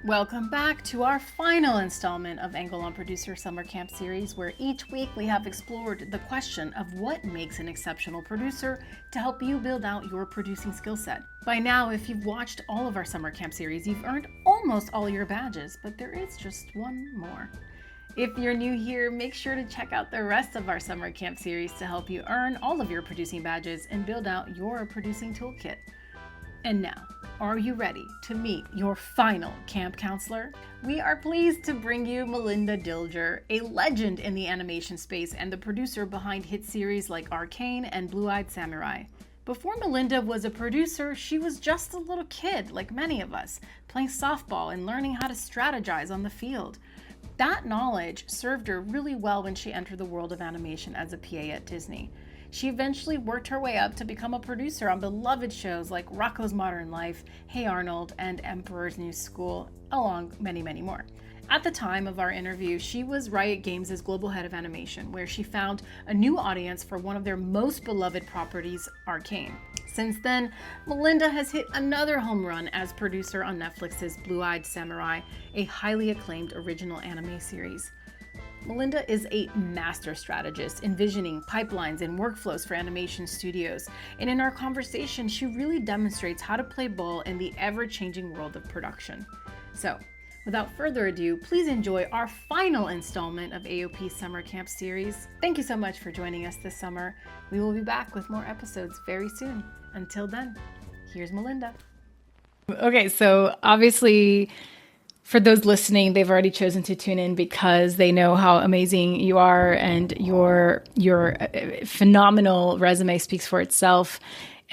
Welcome back to our final installment of Angle on Producer Summer Camp Series, where each week we have explored the question of what makes an exceptional producer to help you build out your producing skill set. By now, if you've watched all of our Summer Camp Series, you've earned almost all your badges, but there is just one more. If you're new here, make sure to check out the rest of our Summer Camp Series to help you earn all of your producing badges and build out your producing toolkit. And now, are you ready to meet your final camp counselor? We are pleased to bring you Melinda Dilger, a legend in the animation space and the producer behind hit series like ARCANE and Blue-Eyed Samurai. Before Melinda was a producer, she was just a little kid, like many of us, playing softball and learning how to strategize on the field. That knowledge served her really well when she entered the world of animation as a PA at Disney. She eventually worked her way up to become a producer on beloved shows like Rocko's Modern Life, Hey Arnold, and Emperor's New School, along many, many more. At the time of our interview, she was Riot Games' global head of animation, where she found a new audience for one of their most beloved properties, ARCANE. Since then, Melinda has hit another home run as producer on Netflix's Blue-Eyed Samurai, a highly acclaimed original anime series. Melinda is a master strategist, envisioning pipelines and workflows for animation studios. And in our conversation, she really demonstrates how to play ball in the ever-changing world of production. So, without further ado, please enjoy our final installment of AOP Summer Camp Series. Thank you so much for joining us this summer. We will be back with more episodes very soon. Until then, here's Melinda. Okay, so obviously, for those listening, they've already chosen to tune in because they know how amazing you are, and your phenomenal resume speaks for itself.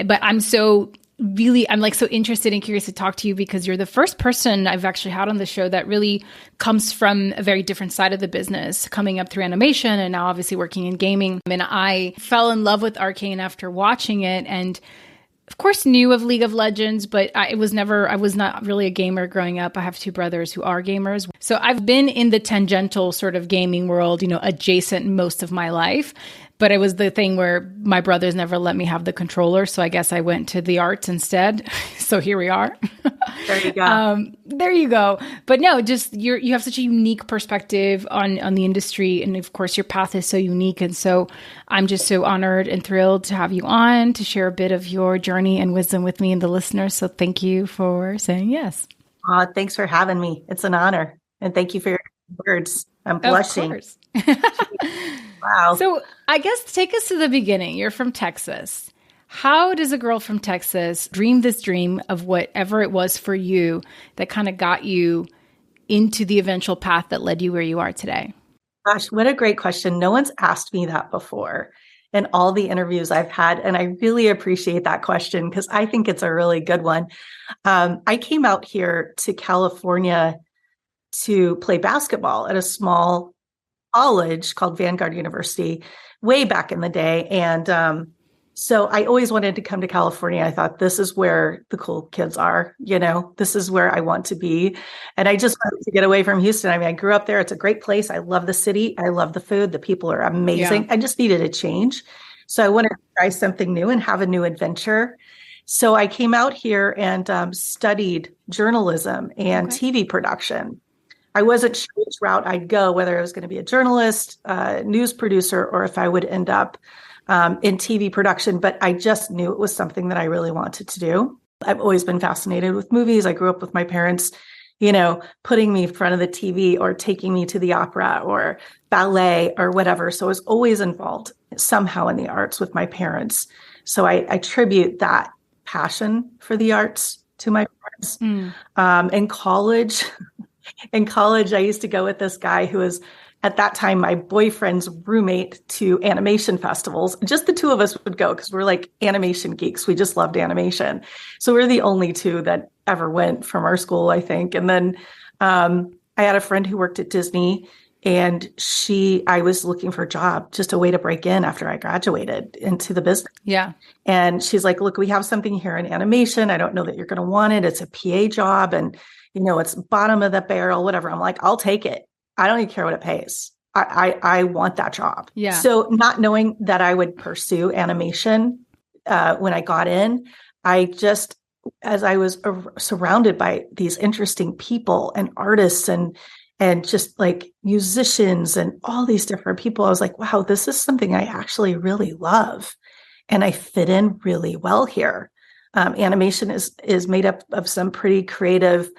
But I'm so interested and curious to talk to you because you're the first person I've actually had on the show that really comes from a very different side of the business, coming up through animation and now obviously working in gaming. And I fell in love with ARCANE after watching it, and of course, knew of League of Legends, but I was not really a gamer growing up. I have two brothers who are gamers. So I've been in the tangential sort of gaming world, adjacent most of my life. But it was the thing where my brothers never let me have the controller. So I guess I went to the arts instead. So here we are. There you go. There you go. But no, just you have such a unique perspective on the industry. And of course, your path is so unique. And so I'm just so honored and thrilled to have you on to share a bit of your journey and wisdom with me and the listeners. So thank you for saying yes. Thanks for having me. It's an honor. And thank you for your words. I'm blushing. Of course. Wow. So I guess take us to the beginning. You're from Texas. How does a girl from Texas dream this dream of whatever it was for you that kind of got you into the eventual path that led you where you are today? Gosh, what a great question. No one's asked me that before in all the interviews I've had. And I really appreciate that question because I think it's a really good one. I came out here to California to play basketball at a small college called Vanguard University way back in the day. And so I always wanted to come to California. I thought, this is where the cool kids are, this is where I want to be. And I just wanted to get away from Houston. I mean, I grew up there. It's a great place. I love the city. I love the food. The people are amazing. Yeah. I just needed a change. So I wanted to try something new and have a new adventure. So I came out here and studied journalism and TV production. I wasn't sure which route I'd go, whether I was going to be a journalist, news producer, or if I would end up in TV production. But I just knew it was something that I really wanted to do. I've always been fascinated with movies. I grew up with my parents, putting me in front of the TV or taking me to the opera or ballet or whatever. So I was always involved somehow in the arts with my parents. So I attribute that passion for the arts to my parents. In college, I used to go with this guy who was, at that time, my boyfriend's roommate to animation festivals. Just the two of us would go because we're like animation geeks. We just loved animation. So we're the only two that ever went from our school, I think. And then I had a friend who worked at Disney, and I was looking for a job, just a way to break in after I graduated into the business. Yeah. And she's like, look, we have something here in animation. I don't know that you're going to want it. It's a PA job. And it's bottom of the barrel, whatever. I'm like, I'll take it. I don't even care what it pays. I want that job. Yeah. So not knowing that I would pursue animation when I got in, I just as I was surrounded by these interesting people and artists and just like musicians and all these different people, I was like, wow, this is something I actually really love. And I fit in really well here. Animation is made up of some pretty creative,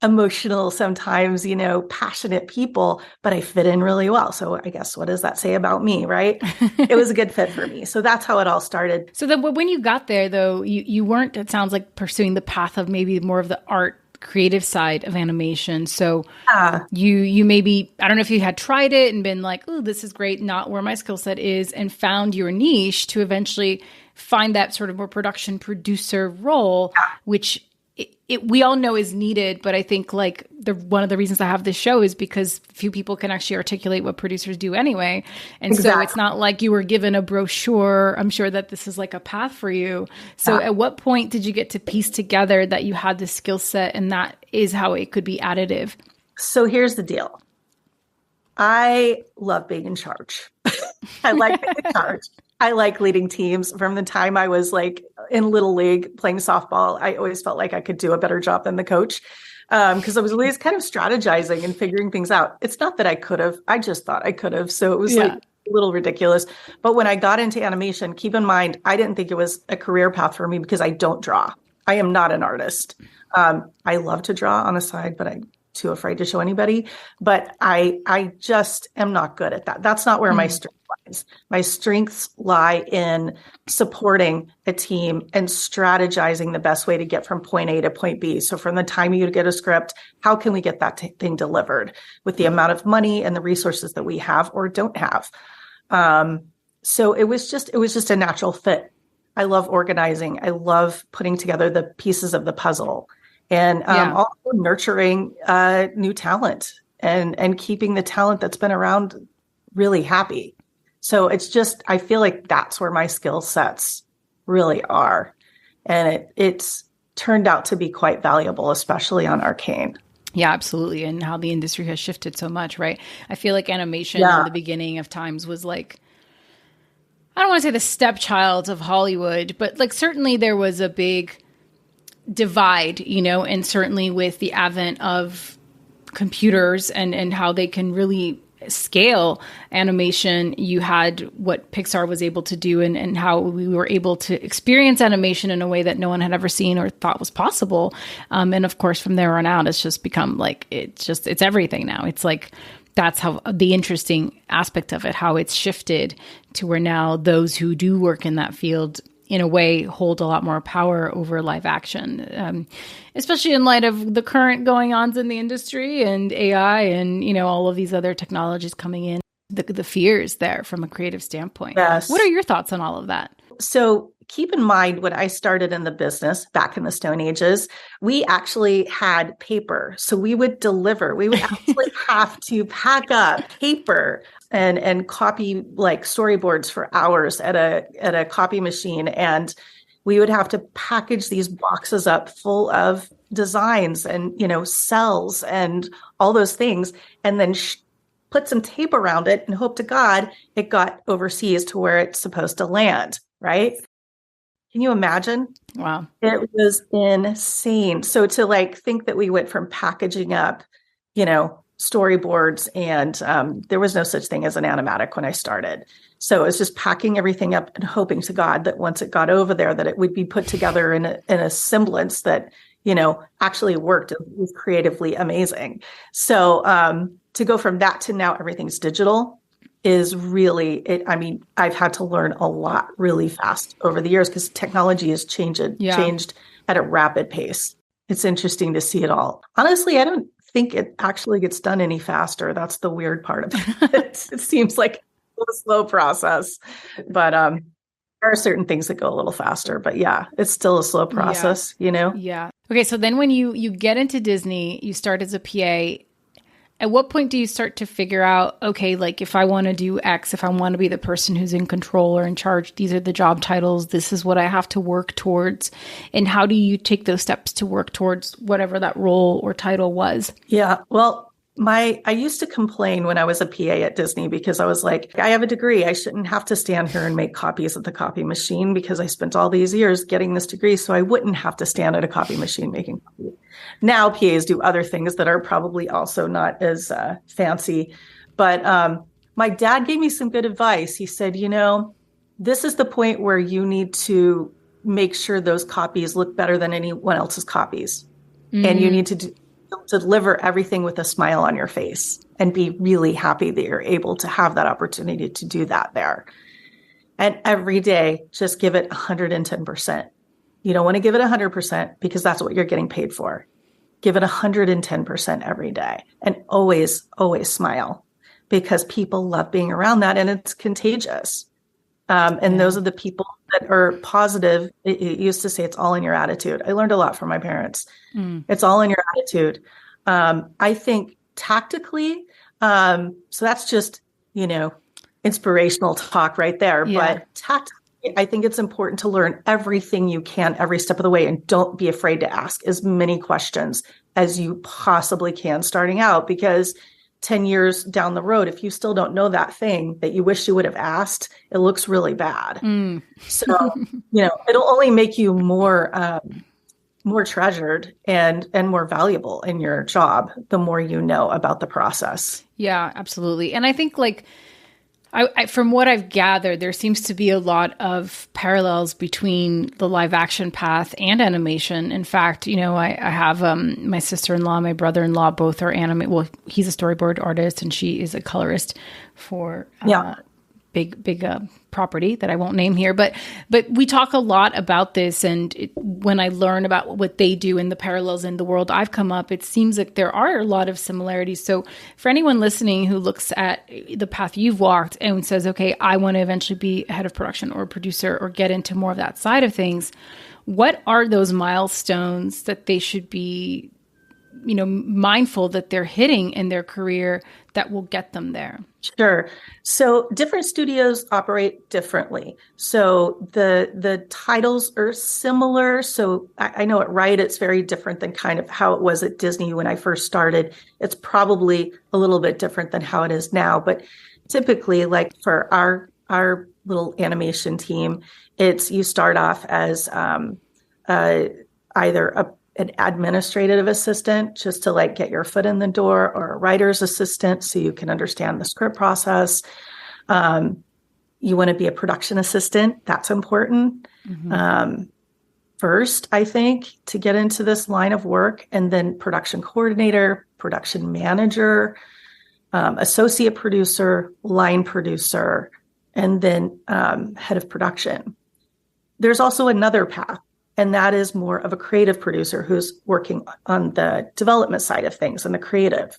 emotional, sometimes, passionate people, but I fit in really well. So I guess, what does that say about me, right? It was a good fit for me. So that's how it all started. So then when you got there, though, you weren't, it sounds like, pursuing the path of maybe more of the art creative side of animation. So you maybe, I don't know if you had tried it and been like, oh, this is great, not where my skill set is, and found your niche to eventually find that sort of more production producer role, which we all know is needed. But I think like one of the reasons I have this show is because few people can actually articulate what producers do anyway. And so it's not like you were given a brochure. I'm sure that this is like a path for you. So at what point did you get to piece together that you had this skill set and that is how it could be additive? So here's the deal. I love being in charge. I like being in charge. I like leading teams. From the time I was like in Little League playing softball, I always felt like I could do a better job than the coach, because I was always kind of strategizing and figuring things out. It's not that I could have, I just thought I could have. So it was like a little ridiculous. But when I got into animation, keep in mind, I didn't think it was a career path for me because I don't draw. I am not an artist. I love to draw on the side, but I'm too afraid to show anybody. But I just am not good at that. That's not where my strength lies. My strengths lie in supporting a team and strategizing the best way to get from point A to point B. So from the time you get a script, how can we get that thing delivered with the amount of money and the resources that we have or don't have? So it was just a natural fit. I love organizing. I love putting together the pieces of the puzzle. And also nurturing new talent and keeping the talent that's been around really happy. So it's just, I feel like that's where my skill sets really are. And it's turned out to be quite valuable, especially on Arcane. Yeah, absolutely. And how the industry has shifted so much, right? I feel like animation in the beginning of times was like, I don't want to say the stepchild of Hollywood, but like certainly there was a big divide, and certainly with the advent of computers and how they can really scale animation, you had what Pixar was able to do and how we were able to experience animation in a way that no one had ever seen or thought was possible. And of course, from there on out, it's just become like, it's everything now. It's like, that's how the interesting aspect of it, how it's shifted to where now those who do work in that field in a way hold a lot more power over live action, especially in light of the current going-ons in the industry and AI and, all of these other technologies coming in, the fears there from a creative standpoint. Yes. What are your thoughts on all of that? So keep in mind, when I started in the business back in the Stone Ages, we actually had paper. So we would actually have to pack up paper and copy like storyboards for hours at a copy machine. And we would have to package these boxes up full of designs and, cells and all those things, and then put some tape around it and hope to God it got overseas to where it's supposed to land, right? Can you imagine? Wow. It was insane. So to like think that we went from packaging up, storyboards, and there was no such thing as an animatic when I started. So it was just packing everything up and hoping to God that once it got over there, that it would be put together in a semblance that, actually worked and was creatively amazing. So to go from that to now everything's digital is really, I've had to learn a lot really fast over the years because technology has changed at a rapid pace. It's interesting to see it all. Honestly, I don't think it actually gets done any faster. That's the weird part of it. It seems like a slow process, but there are certain things that go a little faster, but yeah, it's still a slow process, Yeah. Okay. So then when you get into Disney, you start as a PA. At what point do you start to figure out, okay, like if I want to do X, if I want to be the person who's in control or in charge, these are the job titles, this is what I have to work towards. And how do you take those steps to work towards whatever that role or title was? Yeah, well, I used to complain when I was a PA at Disney because I was like, I have a degree. I shouldn't have to stand here and make copies at the copy machine because I spent all these years getting this degree. So I wouldn't have to stand at a copy machine making copies. Now PAs do other things that are probably also not as fancy. But my dad gave me some good advice. He said, this is the point where you need to make sure those copies look better than anyone else's copies. Mm-hmm. And you need to deliver everything with a smile on your face and be really happy that you're able to have that opportunity to do that there. And every day, just give it 110%. You don't want to give it 100% because that's what you're getting paid for. Give it 110% every day and always, always smile because people love being around that and it's contagious. Those are the people that are positive. It used to say it's all in your attitude. I learned a lot from my parents. It's all in your attitude. I think tactically, so that's just, inspirational talk right there. Yeah. But tactically, I think it's important to learn everything you can every step of the way and don't be afraid to ask as many questions as you possibly can starting out because 10 years down the road, if you still don't know that thing that you wish you would have asked, it looks really bad. So, it'll only make you more treasured and more valuable in your job, the more you know about the process. Yeah, absolutely. And I think I from what I've gathered, there seems to be a lot of parallels between the live action path and animation. In fact, I have my sister-in-law, my brother-in-law, both are Well, he's a storyboard artist and she is a colorist for big property that I won't name here. But we talk a lot about this. And when I learn about what they do and the parallels in the world I've come up, it seems like there are a lot of similarities. So for anyone listening who looks at the path you've walked and says, okay, I want to eventually be head of production or producer or get into more of that side of things, what are those milestones that they should be, mindful that they're hitting in their career that will get them there? Sure. So different studios operate differently. So the titles are similar. So I know at Wright, it's very different than kind of how it was at Disney when I first started. It's probably a little bit different than how it is now. But typically, like for our little animation team, it's you start off as either an administrative assistant just to get your foot in the door or a writer's assistant so you can understand the script process. You want to be a production assistant. That's important. Mm-hmm. First, I think, to get into this line of work, and then production coordinator, production manager, associate producer, line producer, and then head of production. There's also another path. And that is more of a creative producer who's working on the development side of things and the creative.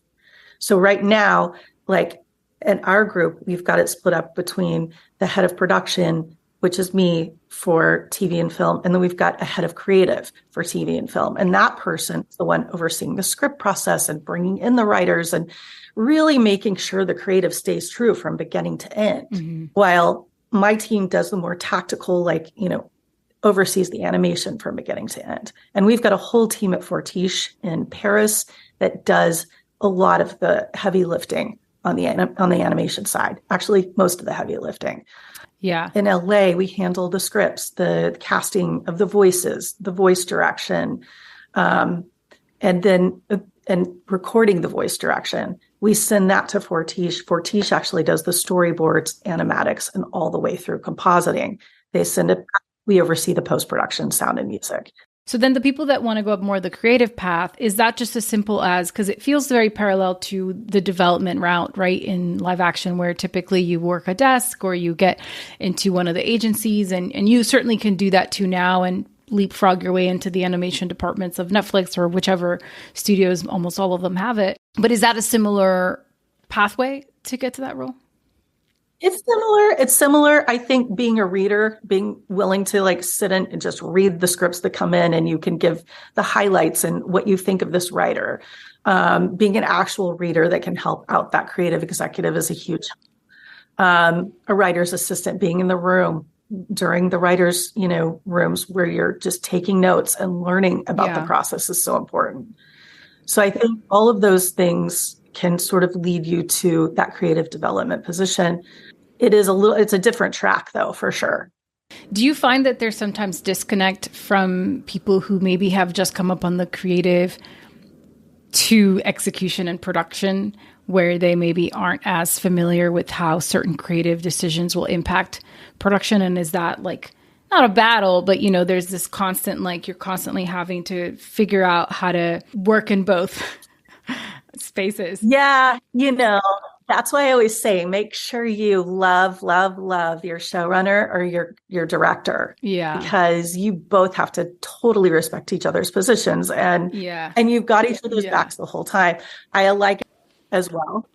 So right now, in our group, we've got it split up between the head of production, which is me for TV and film. And then we've got a head of creative for TV and film. And that person is the one overseeing the script process and bringing in the writers and really making sure the creative stays true from beginning to end. Mm-hmm. While my team does the more tactical, oversees the animation from beginning to end. And we've got a whole team at Fortiche in Paris that does a lot of the heavy lifting on the animation side. Actually, most of the heavy lifting. Yeah. In LA, we handle the scripts, the casting of the voices, the voice direction, and recording the voice direction. We send that to Fortiche. Fortiche actually does the storyboards, animatics, and all the way through compositing. They send it. We oversee the post-production, sound and music. So then the people that want to go up more the creative path, is that just as simple as, because it feels very parallel to the development route, right? In live action, where typically you work a desk or you get into one of the agencies, and you certainly can do that too now and leapfrog your way into the animation departments of Netflix or whichever studios, almost all of them have it. But is that a similar pathway to get to that role? It's similar. I think being a reader, being willing to sit in and just read the scripts that come in, and you can give the highlights and what you think of this writer. Being an actual reader that can help out that creative executive is a huge help. A writer's assistant, being in the room during the writer's, rooms where you're just taking notes and learning about the process is so important. So I think all of those things can sort of lead you to that creative development position. It's a different track though, for sure. Do you find that there's sometimes disconnect from people who maybe have just come up on the creative to execution and production, where they maybe aren't as familiar with how certain creative decisions will impact production? And is that like not a battle, but there's this constant, like you're constantly having to figure out how to work in both spaces? Yeah, that's why I always say, make sure you love your showrunner or your director. Yeah. Because you both have to totally respect each other's positions, and you've got each other's backs the whole time. I like as well,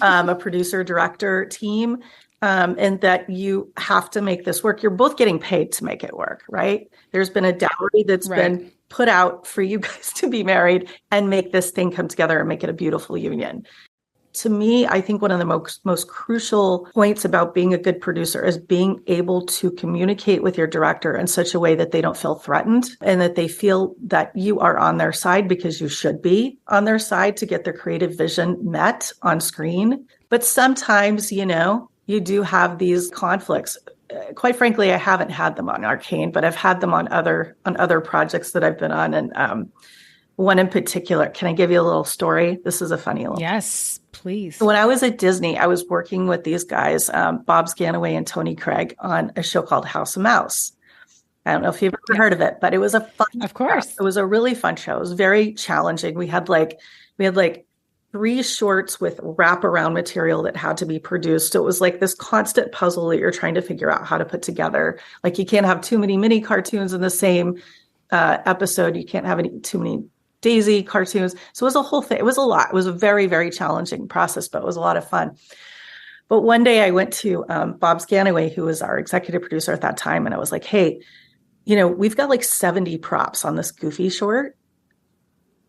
a producer director team, and that you have to make this work. You're both getting paid to make it work, right? There's been a dowry that's been put out for you guys to be married and make this thing come together and make it a beautiful union. To me, I think one of the most crucial points about being a good producer is being able to communicate with your director in such a way that they don't feel threatened and that they feel that you are on their side, because you should be on their side to get their creative vision met on screen. But sometimes, you do have these conflicts. Quite frankly, I haven't had them on Arcane, but I've had them on other projects that I've been on. And one in particular, can I give you a little story? This is a funny little. Yes, please. When I was at Disney, I was working with these guys, Bob Scanaway and Tony Craig, on a show called House of Mouse. I don't know if you've ever heard of it, but it was a fun Of course. show. It was a really fun show. It was very challenging. We had like 3 shorts with wraparound material that had to be produced. So it was like this constant puzzle that you're trying to figure out how to put together. Like, you can't have too many mini cartoons in the same episode. You can't have too many Daisy cartoons. So it was a whole thing. It was a lot. It was a very, very challenging process, but it was a lot of fun. But one day I went to Bob Scanaway, who was our executive producer at that time. And I was like, hey, we've got like 70 props on this Goofy short,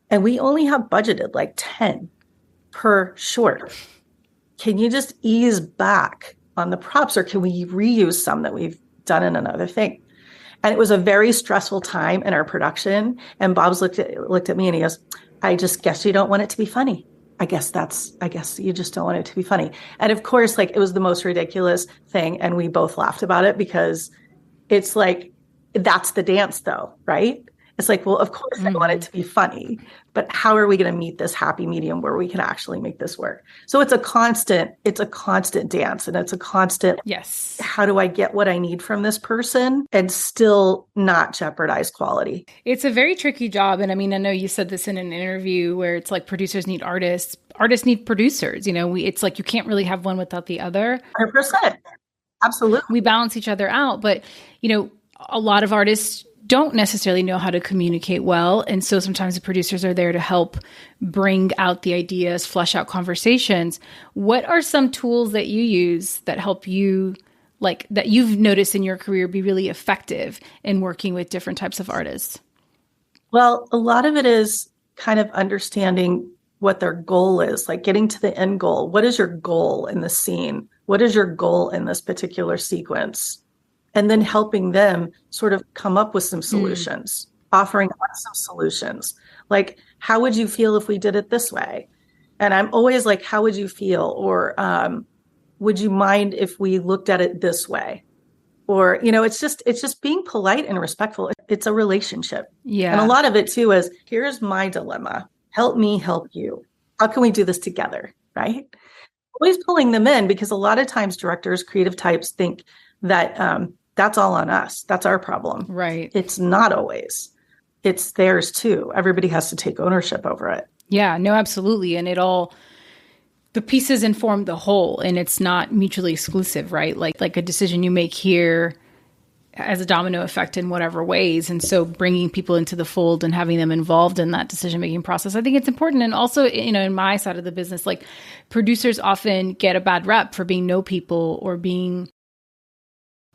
and we only have budgeted like 10 per short. Can you just ease back on the props, or can we reuse some that we've done in another thing? And it was a very stressful time in our production. And Bob's looked at me and he goes, I just guess you don't want it to be funny. I guess you just don't want it to be funny. And of course, like, it was the most ridiculous thing. And we both laughed about it, because it's like, that's the dance though, right? It's like, well, of course I want it to be funny, but how are we going to meet this happy medium where we can actually make this work? So it's a constant dance, and it's a constant, yes, how do I get what I need from this person and still not jeopardize quality? It's a very tricky job. And I mean, I know you said this in an interview where it's like producers need artists need producers. It's like you can't really have one without the other. 100%. Absolutely. We balance each other out. But, a lot of artists don't necessarily know how to communicate well. And so sometimes the producers are there to help bring out the ideas, flesh out conversations. What are some tools that you use that help you, like, that you've noticed in your career be really effective in working with different types of artists? Well, a lot of it is kind of understanding what their goal is, like getting to the end goal. What is your goal in the scene? What is your goal in this particular sequence? And then helping them sort of come up with some solutions, offering up some solutions. Like, how would you feel if we did it this way? And I'm always like, how would you feel? Or would you mind if we looked at it this way? Or, it's just being polite and respectful. It's a relationship. Yeah. And a lot of it too is, here's my dilemma. Help me help you. How can we do this together? Right? Always pulling them in, because a lot of times directors, creative types think that that's all on us. That's our problem. Right. It's not always. It's theirs too. Everybody has to take ownership over it. Yeah, no, absolutely. And the pieces inform the whole, and it's not mutually exclusive, right? Like a decision you make here has a domino effect in whatever ways. And so bringing people into the fold and having them involved in that decision-making process, I think it's important. And also, in my side of the business, like, producers often get a bad rep for being no people, or being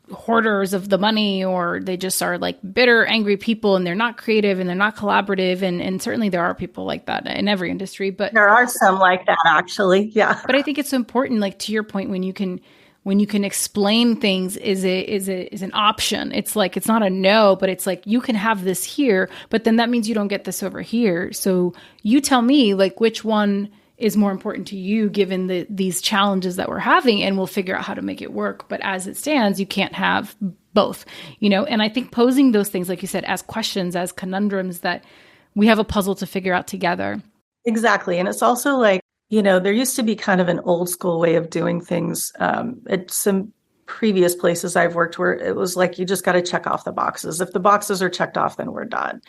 hoarders of the money, or they just are like bitter, angry people, and they're not creative and they're not collaborative. And certainly there are people like that in every industry, but there are some like that, actually. Yeah. But I think it's so important, like, to your point, when you can explain things is an option. It's like, it's not a no, but it's like, you can have this here, but then that means you don't get this over here. So you tell me, like, which one is more important to you given these challenges that we're having, and we'll figure out how to make it work. But as it stands, you can't have both, and I think posing those things, like you said, as questions, as conundrums, that we have a puzzle to figure out together. Exactly. And it's also like, there used to be kind of an old school way of doing things at some previous places I've worked where it was like, you just got to check off the boxes. If the boxes are checked off, then we're done.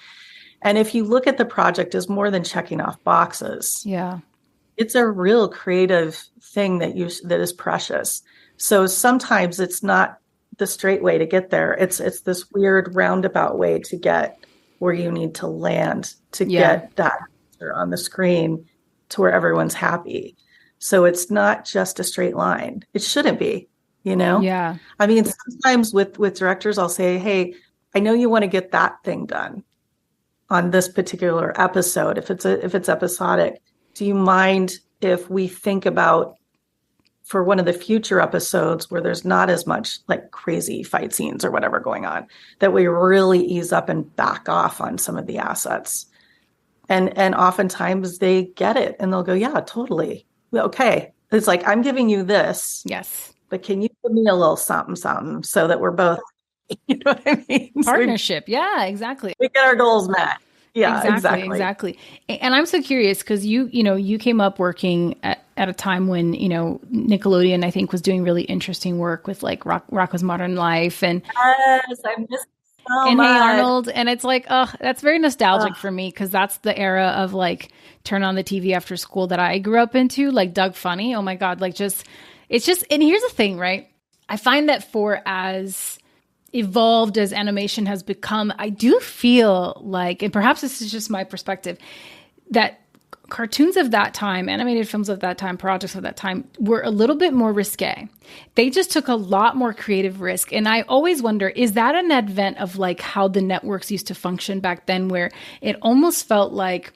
And if you look at the project as more than checking off boxes, it's a real creative thing that is precious. So sometimes it's not the straight way to get there. It's this weird roundabout way to get where you need to land to get that on the screen to where everyone's happy. So it's not just a straight line. It shouldn't be, Yeah. I mean, sometimes with directors, I'll say, hey, I know you want to get that thing done on this particular episode. If it's episodic, do you mind if we think about for one of the future episodes where there's not as much like crazy fight scenes or whatever going on, that we really ease up and back off on some of the assets? And oftentimes they get it and they'll go, yeah, totally. Okay. It's like, I'm giving you this. Yes. But can you give me a little something so that we're both, you know what I mean? Partnership. Yeah, exactly. We get our goals met. Yeah, exactly. And I'm so curious because you came up working at a time when, Nickelodeon, I think, was doing really interesting work with like Rocko's Modern Life and yes, I miss so and much. Hey Arnold. And it's like, oh, that's very nostalgic for me because that's the era of like turn on the TV after school that I grew up into, like Doug Funny. Oh my God, like and here's the thing, right? I find that for as evolved as animation has become, I do feel like, and perhaps this is just my perspective, that cartoons of that time, animated films of that time, projects of that time were a little bit more risque. They just took a lot more creative risk. And I always wonder, is that an advent of like how the networks used to function back then, where it almost felt like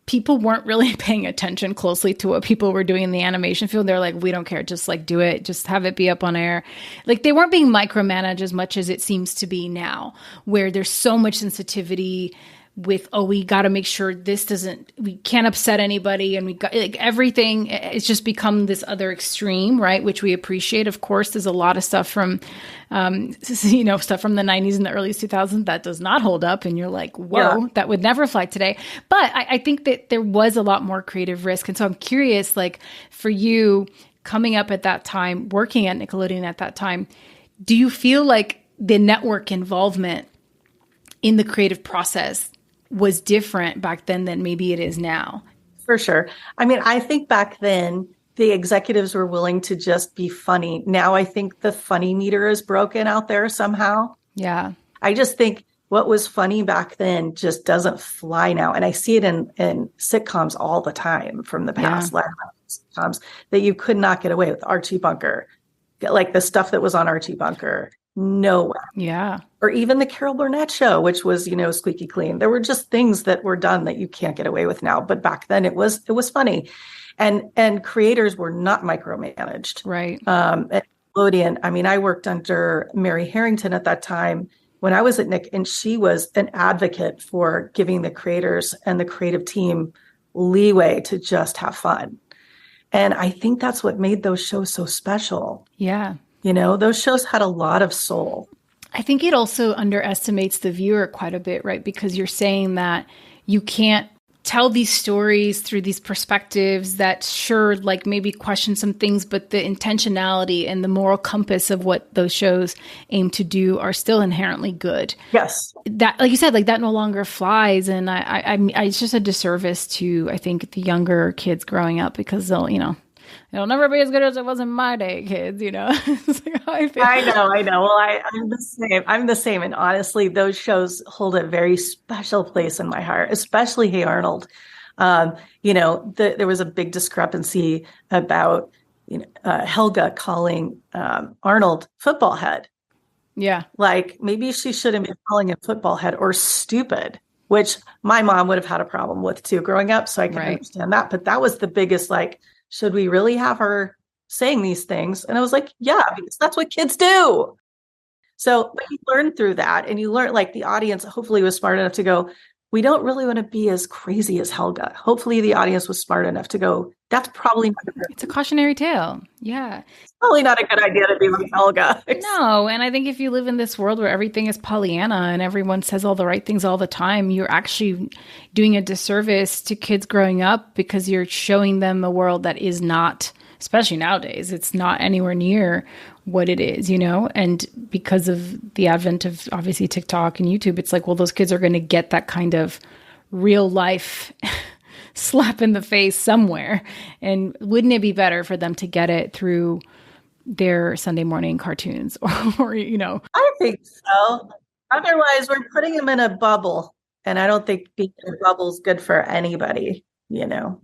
people weren't really paying attention closely to what people were doing in the animation field. They're like, we don't care. Just like do it. Just have it be up on air. Like they weren't being micromanaged as much as it seems to be now, where there's so much sensitivity with, we got to make sure we can't upset anybody. And we got like everything. It's just become this other extreme, right? Which we appreciate. Of course, there's a lot of stuff from, stuff from the 90s and the early 2000s that does not hold up. And you're like, whoa, that would never fly today. But I think that there was a lot more creative risk. And so I'm curious, like for you coming up at that time, working at Nickelodeon at that time, do you feel like the network involvement in the creative process was different back then than maybe it is now? For sure. I mean, I think back then the executives were willing to just be funny. Now I think the funny meter is broken out there somehow. Yeah. I just think what was funny back then just doesn't fly now. And I see it in sitcoms all the time from the past, live sitcoms that you could not get away with. Archie Bunker, like the stuff that was on Archie Bunker. No way. Yeah. Or even the Carol Burnett show, which was, squeaky clean. There were just things that were done that you can't get away with now. But back then it was funny. And creators were not micromanaged. Right. At Nickelodeon, I mean, I worked under Mary Harrington at that time when I was at Nick, and she was an advocate for giving the creators and the creative team leeway to just have fun. And I think that's what made those shows so special. Yeah. Those shows had a lot of soul. I think it also underestimates the viewer quite a bit, right? Because you're saying that you can't tell these stories through these perspectives that sure, like maybe question some things, but the intentionality and the moral compass of what those shows aim to do are still inherently good. Yes. That, like you said, like that no longer flies. And I it's just a disservice to, I think, the younger kids growing up because it'll never be as good as it was in my day, kids, It's like how I feel. I know. Well, I'm the same. I'm the same. And honestly, those shows hold a very special place in my heart, especially Hey Arnold. There was a big discrepancy about, Helga calling Arnold football head. Yeah. Like maybe she shouldn't be calling him football head or stupid, which my mom would have had a problem with too growing up. So I can understand that. But that was the biggest, like, should we really have her saying these things? And I was like, yeah, because that's what kids do. So, but you learn through that, and you learn, like, the audience hopefully was smart enough to go, we don't really want to be as crazy as Helga. Hopefully the audience was smart enough to go, that's probably not It's a cautionary tale. Yeah. probably not a good idea to be like Helga. No, and I think if you live in this world where everything is Pollyanna and everyone says all the right things all the time, you're actually doing a disservice to kids growing up because you're showing them a world that is not, especially nowadays, it's not anywhere near what it is, you know? And because of the advent of obviously TikTok and YouTube, it's like, well, those kids are going to get that kind of real life slap in the face somewhere. And wouldn't it be better for them to get it through their Sunday morning cartoons or you know? I think so. Otherwise, we're putting them in a bubble. And I don't think being in a bubble is good for anybody, you know?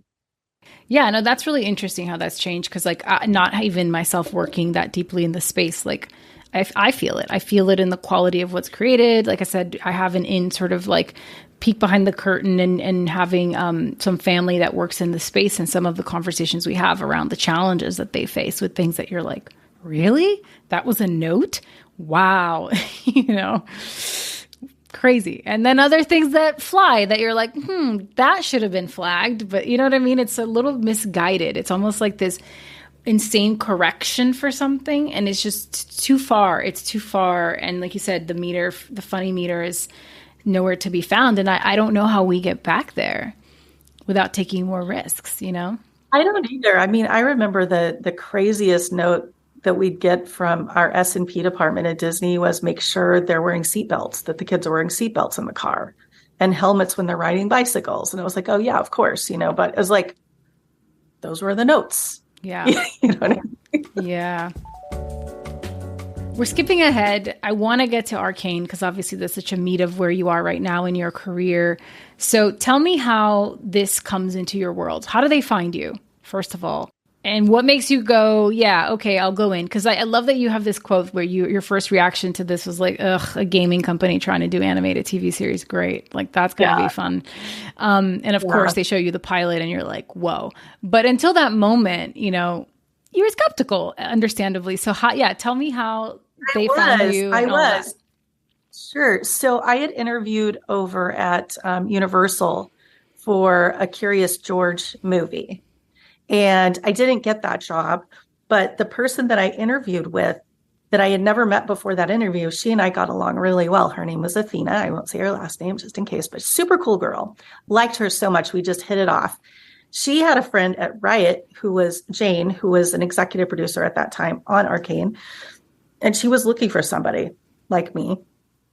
Yeah, no, that's really interesting how that's changed. Cause like not even myself working that deeply in the space, like I feel it. I feel it in the quality of what's created. Like I said, I have an in sort of like peek behind the curtain and having some family that works in the space and some of the conversations we have around the challenges that they face with things that you're like, really? That was a note? Wow. You know, crazy. And then other things that fly that you're like, that should have been flagged. But you know what I mean? It's a little misguided. It's almost like this insane correction for something. And it's just too far. It's too far. And like you said, the funny meter is nowhere to be found. And I don't know how we get back there without taking more risks, you know? I don't either. I mean, I remember the craziest note that we'd get from our S&P department at Disney was make sure they're wearing seatbelts, that the kids are wearing seatbelts in the car and helmets when they're riding bicycles. And it was like, oh yeah, of course, you know, but it was like, those were the notes. Yeah. You know what I mean? Yeah. We're skipping ahead. I want to get to ARCANE because obviously that's such a meat of where you are right now in your career. So tell me how this comes into your world. How do they find you, first of all? And what makes you go, yeah, okay, I'll go in? Because I love that you have this quote where your first reaction to this was like, ugh, a gaming company trying to do animated TV series. Great. Like, that's going to be fun. And of course, they show you the pilot and you're like, whoa. But until that moment, you know, you were skeptical, understandably. So, tell me how they found you. I was. Sure. So I had interviewed over at Universal for a Curious George movie. And I didn't get that job, but the person that I interviewed with that I had never met before that interview, she and I got along really well. Her name was Athena. I won't say her last name just in case, but super cool girl. Liked her so much. We just hit it off. She had a friend at Riot who was Jane, who was an executive producer at that time on ARCANE. And she was looking for somebody like me.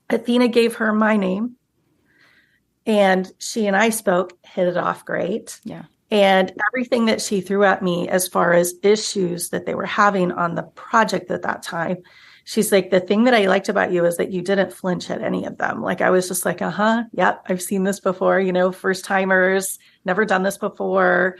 Athena gave her my name. And she and I spoke, hit it off great. Yeah. And everything that she threw at me as far as issues that they were having on the project at that time, she's like, the thing that I liked about you is that you didn't flinch at any of them. Like, I was just like, yep, I've seen this before, you know, first timers, never done this before,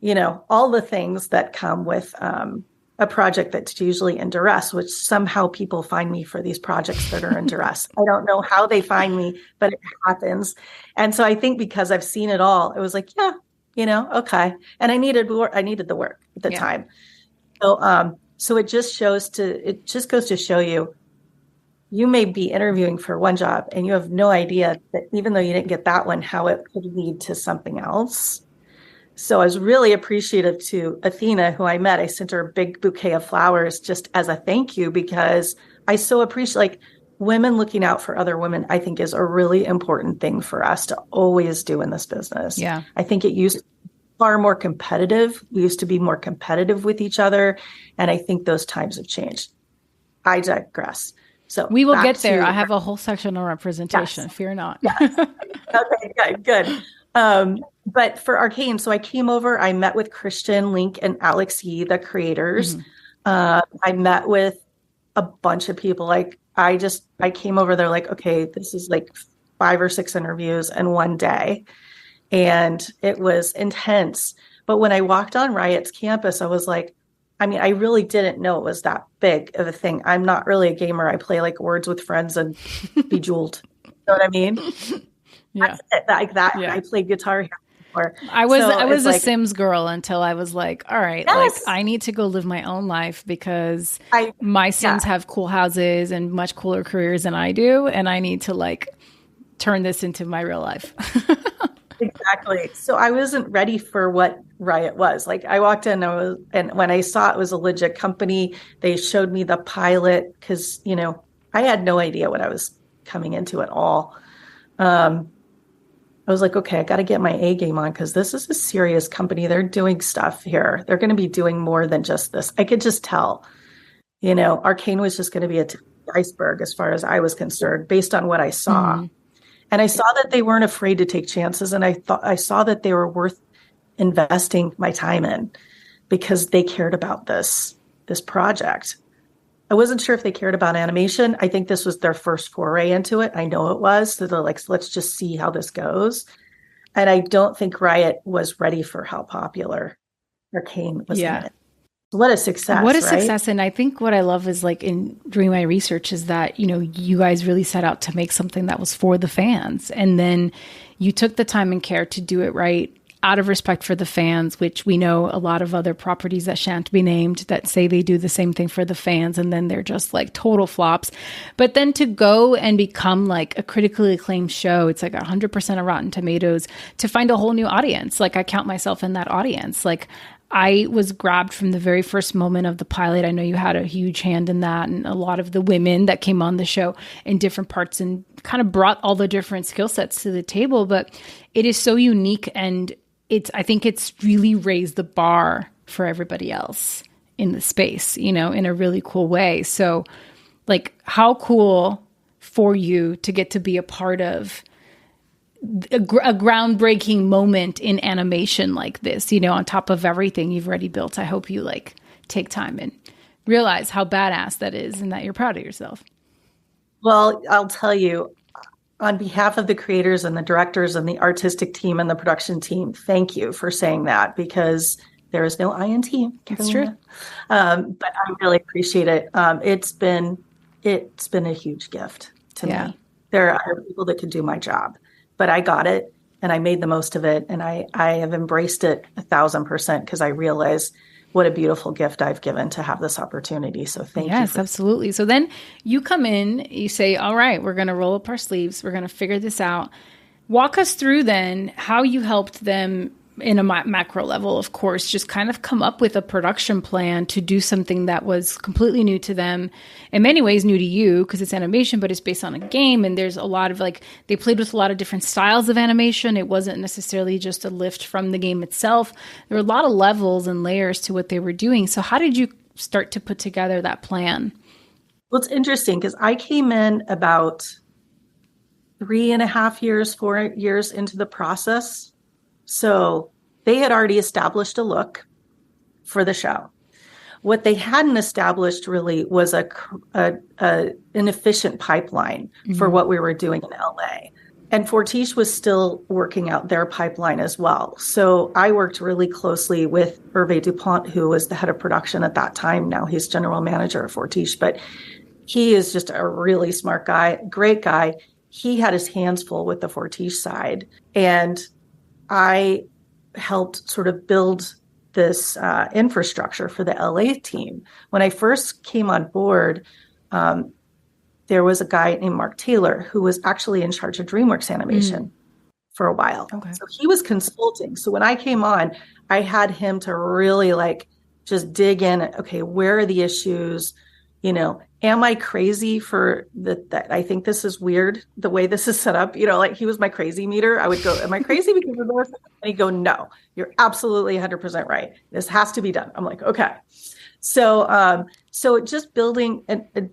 you know, all the things that come with a project that's usually in duress, which somehow people find me for these projects that are in duress. I don't know how they find me, but it happens. And so I think because I've seen it all, it was like, yeah, you know, okay. And I needed the work at the time. So it just goes to show you, you may be interviewing for one job and you have no idea that even though you didn't get that one, how it could lead to something else. So I was really appreciative to Athena, who I met. I sent her a big bouquet of flowers just as a thank you, because I so appreciate, like, women looking out for other women, I think is a really important thing for us to always do in this business. Yeah. I think it used to be far more competitive. We used to be more competitive with each other. And I think those times have changed. I digress. So we will get there. I have a whole section on representation. Yes. Fear not. Yes. Okay, good. But for ARCANE, so I came over, I met with Christian, Link, and Alex Yee, the creators. I met with a bunch of people. Like, I came over there like, okay, this is like 5 or 6 interviews in one day. And it was intense. But when I walked on Riot's campus, I was like, I mean, I really didn't know it was that big of a thing. I'm not really a gamer. I play like Words with Friends and Bejeweled. You know what I mean? Yeah. Like that. Yeah. I played guitar here before. I was a Sims girl until I was like, all right, like I need to go live my own life because my Sims have cool houses and much cooler careers than I do. And I need to like turn this into my real life. Exactly. So I wasn't ready for what Riot was. Like I walked in, and when I saw it was a legit company, they showed me the pilot because, I had no idea what I was coming into at all. I was like, okay, I got to get my A game on because this is a serious company. They're doing stuff here. They're going to be doing more than just this. I could just tell, Arcane was just going to be a iceberg as far as I was concerned based on what I saw. Mm-hmm. And I saw that they weren't afraid to take chances. And I saw that they were worth investing my time in because they cared about this project. I wasn't sure if they cared about animation. I think this was their first foray into it. I know it was. So they're like, let's just see how this goes. And I don't think Riot was ready for how popular Arcane was. Yeah. What a success. What a right? success. And I think what I love is like in doing my research is that, you guys really set out to make something that was for the fans. And then you took the time and care to do it right out of respect for the fans, which we know a lot of other properties that shan't be named that say they do the same thing for the fans. And then they're just like total flops. But then to go and become like a critically acclaimed show, it's like 100% of Rotten Tomatoes, to find a whole new audience. Like I count myself in that audience. Like I was grabbed from the very first moment of the pilot. I know you had a huge hand in that, and a lot of the women that came on the show in different parts and kind of brought all the different skill sets to the table. But it is so unique, and I think it's really raised the bar for everybody else in the space, in a really cool way. So like how cool for you to get to be a part of a groundbreaking moment in animation like this, on top of everything you've already built. I hope you like take time and realize how badass that is and that you're proud of yourself. Well, I'll tell you, on behalf of the creators and the directors and the artistic team and the production team, thank you for saying that, because there is no I in team. That's true. But I really appreciate it. It's been a huge gift to me. There are people that could do my job, but I got it and I made the most of it. And I have embraced it 1,000% because I realize what a beautiful gift I've given to have this opportunity. So thank you. Yes, absolutely. So then you come in, you say, all right, we're going to roll up our sleeves. We're going to figure this out. Walk us through then how you helped them in a macro level, of course, just kind of come up with a production plan to do something that was completely new to them. In many ways, new to you because it's animation, but it's based on a game. And there's a lot of they played with a lot of different styles of animation. It wasn't necessarily just a lift from the game itself. There were a lot of levels and layers to what they were doing. So how did you start to put together that plan? Well, it's interesting because I came in about 3.5 years, 4 years into the process. So they had already established a look for the show. What they hadn't established really was an efficient pipeline for what we were doing in LA. And Fortiche was still working out their pipeline as well. So I worked really closely with Hervé Dupont, who was the head of production at that time. Now he's general manager of Fortiche, but he is just a really smart guy, great guy. He had his hands full with the Fortiche side. And I helped sort of build this infrastructure for the LA team. When I first came on board, there was a guy named Mark Taylor who was actually in charge of DreamWorks animation for a while. Okay. So he was consulting. So when I came on, I had him to really just dig in. Okay, where are the issues? Am I crazy for that? I think this is weird, the way this is set up. He was my crazy meter. I would go, am I crazy because of this? And he'd go, no, you're absolutely 100% right. This has to be done. I'm like, okay. So just building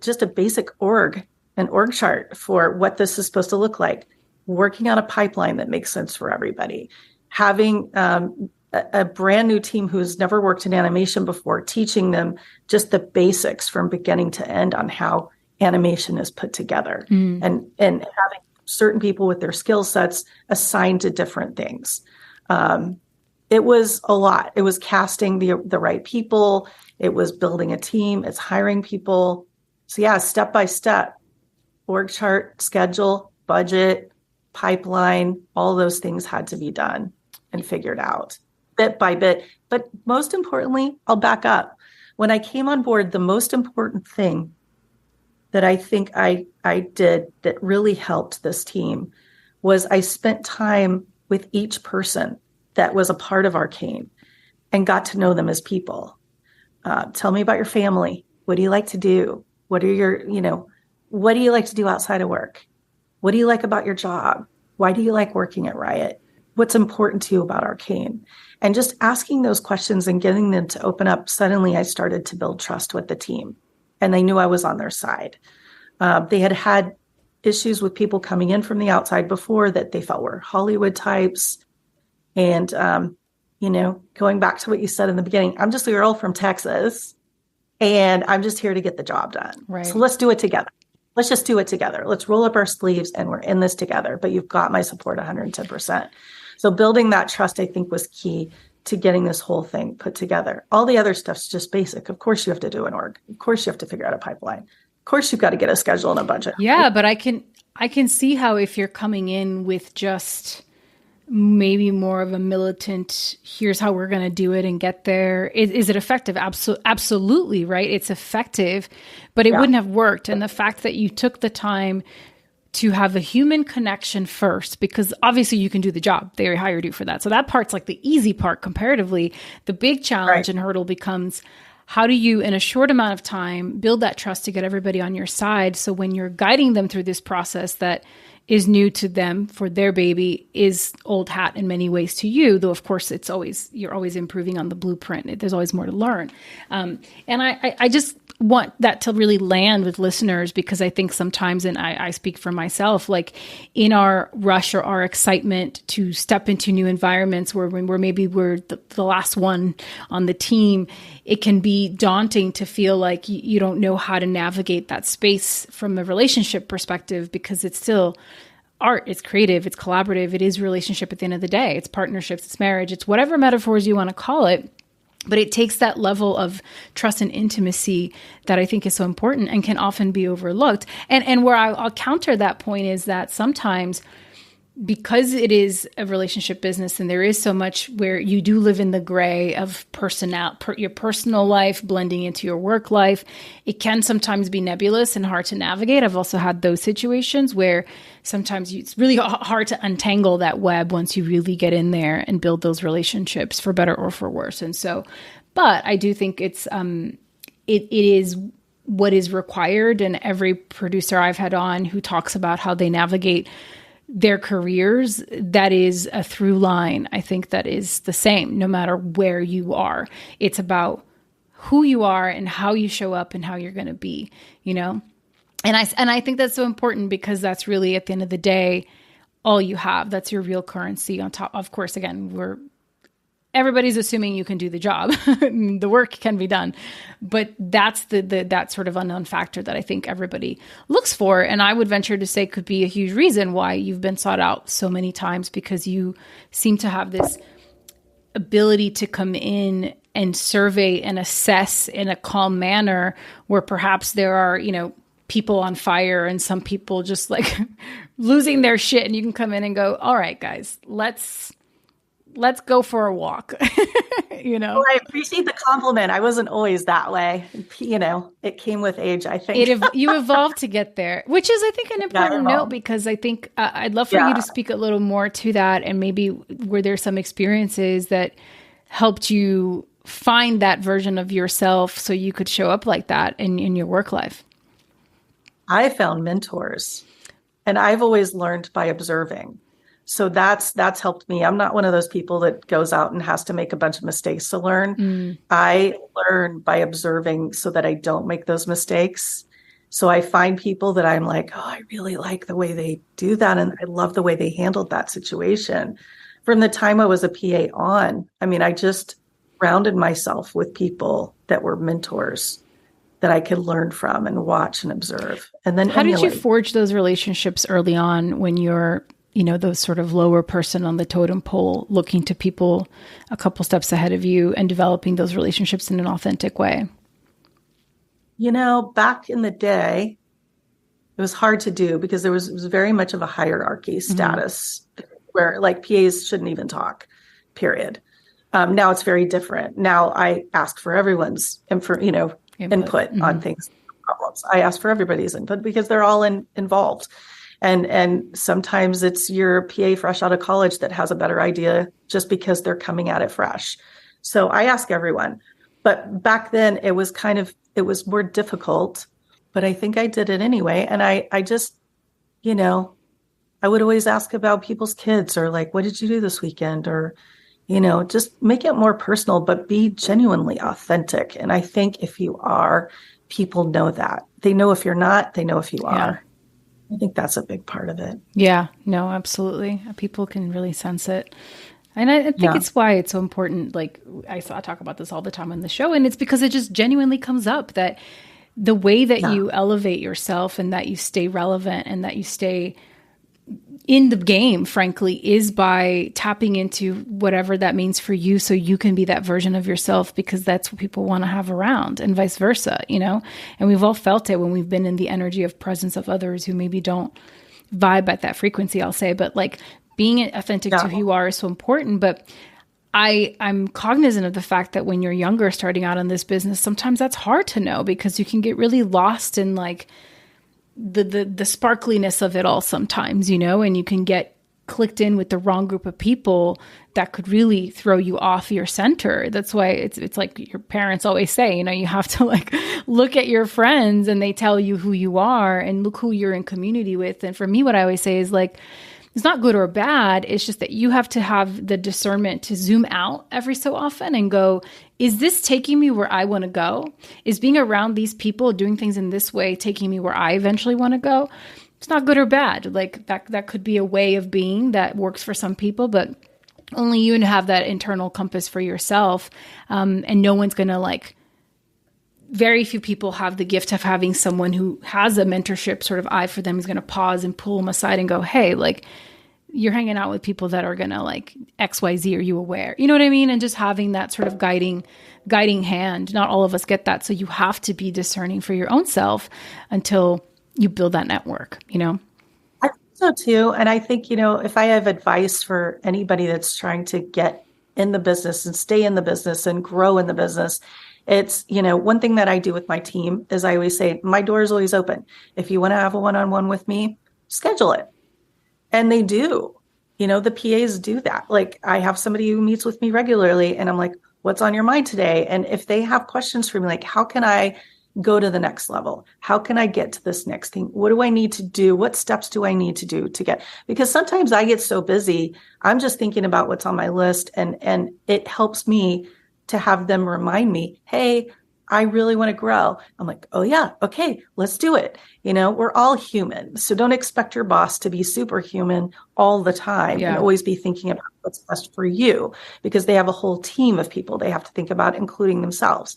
just a basic an org chart for what this is supposed to look like, working on a pipeline that makes sense for everybody, having a brand new team who's never worked in animation before, teaching them just the basics from beginning to end on how animation is put together, and having certain people with their skill sets assigned to different things. It was a lot. It was casting the right people. It was building a team. It's hiring people. So yeah, step by step, org chart, schedule, budget, pipeline, all those things had to be done and figured out bit by bit. But most importantly, I'll back up. When I came on board, the most important thing that I think I did that really helped this team was I spent time with each person that was a part of ARCANE and got to know them as people. Tell me about your family. What do you like to do? What are your, what do you like to do outside of work? What do you like about your job? Why do you like working at Riot? What's important to you about ARCANE? And just asking those questions and getting them to open up, suddenly I started to build trust with the team. And they knew I was on their side. They had had issues with people coming in from the outside before that they felt were Hollywood types. And, going back to what you said in the beginning, I'm just a girl from Texas and I'm just here to get the job done. Right. So let's do it together. Let's just do it together. Let's roll up our sleeves and we're in this together, but you've got my support 110%. So building that trust, I think, was key to getting this whole thing put together. All the other stuff's just basic. Of course you have to do an org. Of course you have to figure out a pipeline. Of course you've got to get a schedule and a budget. Yeah, but I can see how if you're coming in with just maybe more of a militant, here's how we're going to do it and get there. Is it effective? Absolutely, right? It's effective, but it wouldn't have worked. And the fact that you took the time to have a human connection first, because obviously you can do the job. They hired you for that. So that part's like the easy part comparatively. The big challenge and hurdle becomes, how do you, in a short amount of time, build that trust to get everybody on your side? So when you're guiding them through this process that is new to them for their baby, is old hat in many ways to you, though of course you're always improving on the blueprint. There's always more to learn. And I just want that to really land with listeners, because I think sometimes, and I speak for myself, like in our rush or our excitement to step into new environments where maybe we're the last one on the team, it can be daunting to feel like you don't know how to navigate that space from a relationship perspective, because it's still art, it's creative, it's collaborative, it is relationship at the end of the day. It's partnerships, it's marriage, it's whatever metaphors you want to call it. But it takes that level of trust and intimacy that I think is so important and can often be overlooked. And where I'll counter that point is that sometimes, because it is a relationship business and there is so much where you do live in the gray of your personal life blending into your work life, it can sometimes be nebulous and hard to navigate. I've also had those situations where sometimes it's really hard to untangle that web once you really get in there and build those relationships, for better or for worse. And so, but I do think it is what is required. And every producer I've had on who talks about how they navigate their careers, that is a through line. I think that is the same, no matter where you are. It's about who you are and how you show up and how you're going to be, And I think that's so important, because that's really, at the end of the day, all you have. That's your real currency on top. Of course, again, everybody's assuming you can do the job. The work can be done. But that's that sort of unknown factor that I think everybody looks for. And I would venture to say could be a huge reason why you've been sought out so many times, because you seem to have this ability to come in and survey and assess in a calm manner, where perhaps there are, people on fire and some people just like losing their shit. And you can come in and go, all right, guys, let's go for a walk. Well, I appreciate the compliment. I wasn't always that way. It came with age, I think. You evolved to get there, which is, I think, an important note, because I think I'd love for you to speak a little more to that. And maybe were there some experiences that helped you find that version of yourself so you could show up like that in your work life? I found mentors, and I've always learned by observing. So that's helped me. I'm not one of those people that goes out and has to make a bunch of mistakes to learn. I learn by observing so that I don't make those mistakes. So I find people that I'm like, oh, I really like the way they do that. And I love the way they handled that situation. From the time I was a PA on, I just surrounded myself with people that were mentors that I could learn from and watch and observe. And then how did you forge those relationships early on when you're those sort of lower person on the totem pole, looking to people a couple steps ahead of you and developing those relationships in an authentic way? Back in the day, it was hard to do because it was very much of a hierarchy status where like PAs shouldn't even talk, period. Now it's very different. Now I ask for everyone's input on things, problems. I ask for everybody's input because they're all involved. And sometimes it's your PA fresh out of college that has a better idea just because they're coming at it fresh. So I ask everyone. But back then it was more difficult, but I think I did it anyway. And I just, I would always ask about people's kids, or like, what did you do this weekend? Or, just make it more personal, but be genuinely authentic. And I think if you are, people know that. They know if you're not, they know if you are. I think that's a big part of it. Yeah, no, absolutely. People can really sense it. And I think it's why it's so important. Like I talk about this all the time on the show, and it's because it just genuinely comes up that the way that you elevate yourself and that you stay relevant and that you stay in the game, frankly, is by tapping into whatever that means for you, so you can be that version of yourself, because that's what people want to have around, and vice versa, and we've all felt it when we've been in the energy of presence of others who maybe don't vibe at that frequency, I'll say, but like being authentic to who you are is so important. But I'm cognizant of the fact that when you're younger, starting out in this business, sometimes that's hard to know, because you can get really lost in like the sparkliness of it all sometimes, and you can get clicked in with the wrong group of people that could really throw you off your center. That's why it's like your parents always say, you have to like look at your friends and they tell you who you are, and look who you're in community with. And for me, what I always say is like, it's not good or bad. It's just that you have to have the discernment to zoom out every so often and go, is this taking me where I want to go? Is being around these people doing things in this way taking me where I eventually want to go? It's not good or bad. Like that could be a way of being that works for some people, but only you have that internal compass for yourself. And no one's going to very few people have the gift of having someone who has a mentorship sort of eye for them, is going to pause and pull them aside and go, hey, you're hanging out with people that are going to X, Y, Z. Are you aware? You know what I mean? And just having that sort of guiding hand. Not all of us get that. So you have to be discerning for your own self until you build that network, I think so too. And I think, if I have advice for anybody that's trying to get in the business and stay in the business and grow in the business, it's, one thing that I do with my team is I always say, my door is always open. If you want to have a one-on-one with me, schedule it. And they do, the PAs do that. Like I have somebody who meets with me regularly and I'm like, what's on your mind today? And if they have questions for me, like, how can I go to the next level? How can I get to this next thing? What do I need to do? What steps do I need to do to get? Because sometimes I get so busy, I'm just thinking about what's on my list, and it helps me to have them remind me, hey, I really want to grow. I'm like, oh yeah, okay, let's do it. We're all human. So don't expect your boss to be superhuman all the time and always be thinking about what's best for you, because they have a whole team of people they have to think about, including themselves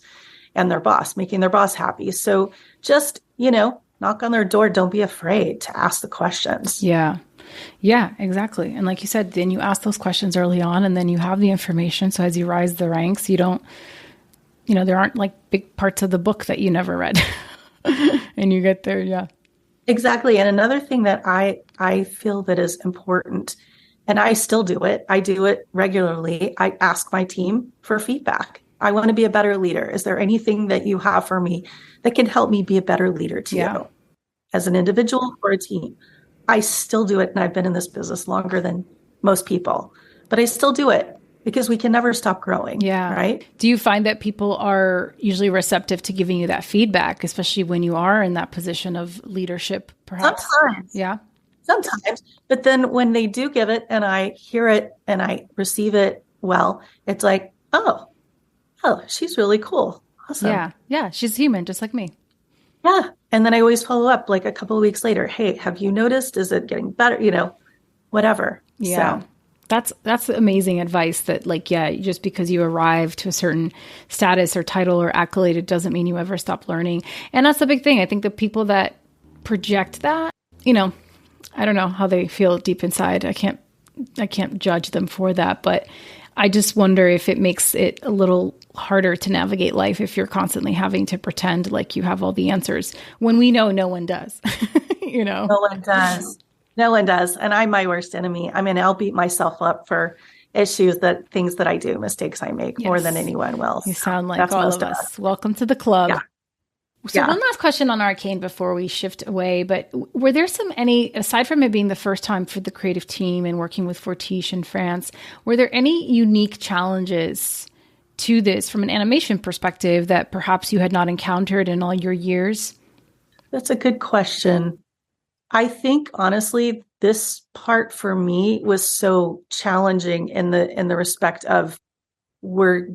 and their boss, making their boss happy. So just, knock on their door. Don't be afraid to ask the questions. Yeah. Yeah, exactly. And like you said, then you ask those questions early on, and then you have the information. So as you rise the ranks, you don't, there aren't big parts of the book that you never read and you get there. Yeah, exactly. And another thing that I feel that is important, and I still do it, I do it regularly. I ask my team for feedback. I want to be a better leader. Is there anything that you have for me that can help me be a better leader to you as an individual or a team? I still do it. And I've been in this business longer than most people, but I still do it because we can never stop growing. Yeah. Right. Do you find that people are usually receptive to giving you that feedback, especially when you are in that position of leadership, perhaps? Sometimes. Yeah. Sometimes. But then when they do give it and I hear it and I receive it well, it's like, oh, she's really cool. Awesome. Yeah. Yeah. She's human, just like me. Yeah. And then I always follow up a couple of weeks later. Hey, have you noticed? Is it getting better? Whatever. Yeah. So. That's amazing advice that just because you arrive to a certain status or title or accolade, it doesn't mean you ever stop learning. And that's the big thing. I think the people that project that, I don't know how they feel deep inside. I can't judge them for that, but I just wonder if it makes it a little harder to navigate life if you're constantly having to pretend like you have all the answers when we know no one does. No one does. No one does. And I'm my worst enemy. I mean, I'll beat myself up for things that I do, mistakes I make more than anyone will. You sound like all of us. Welcome to the club. Yeah. So one last question on Arcane before we shift away, but were there aside from it being the first time for the creative team and working with Fortiche in France, were there any unique challenges to this from an animation perspective that perhaps you had not encountered in all your years? That's a good question. I think honestly, this part for me was so challenging in the respect of we're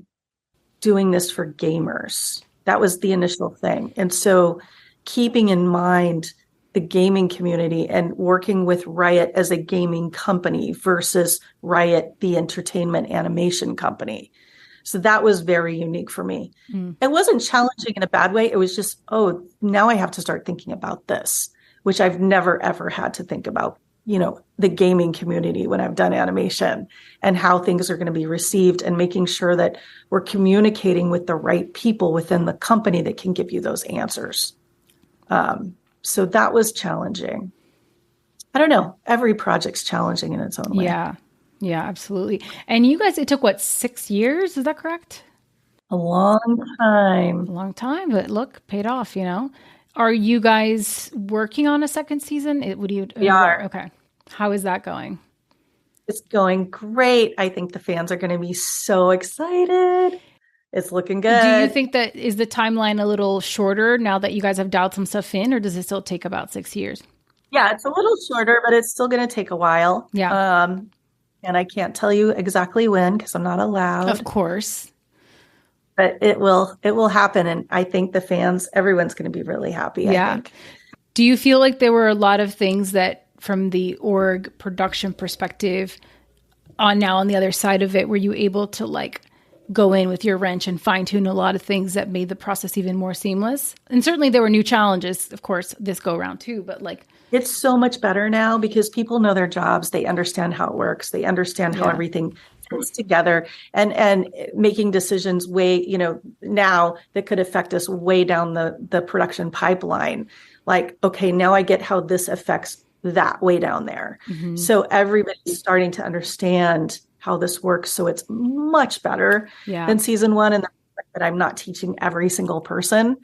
doing this for gamers. That was the initial thing. And so keeping in mind the gaming community and working with Riot as a gaming company versus Riot, the entertainment animation company. So that was very unique for me. It wasn't challenging in a bad way. It was just, now I have to start thinking about this, which I've never, ever had to think about, the gaming community when I've done animation and how things are going to be received and making sure that we're communicating with the right people within the company that can give you those answers. So that was challenging. I don't know. Every project's challenging in its own way. Yeah, absolutely. And you guys, it took 6 years? Is that correct? A long time. A long time, but look, paid off, Are you guys working on a second season? We are. Okay. How is that going? It's going great. I think the fans are going to be so excited. It's looking good. Do you think that is the timeline a little shorter now that you guys have dialed some stuff in, or does it still take about 6 years? Yeah, it's a little shorter, but it's still going to take a while. Yeah. And I can't tell you exactly when because I'm not allowed. Of course. But it will happen. And I think the fans, everyone's going to be really happy. Yeah. I think. Do you feel like there were a lot of things that from the org production perspective on the other side of it, were you able to go in with your wrench and fine tune a lot of things that made the process even more seamless? And certainly there were new challenges, of course, this go around too, but it's so much better now because people know their jobs. They understand how it works. They understand how everything fits together and making decisions now that could affect us way down the production pipeline. Okay, now I get how this affects that way down there. Mm-hmm. So everybody's starting to understand how this works. So it's much better than season one. And that I'm not teaching every single person.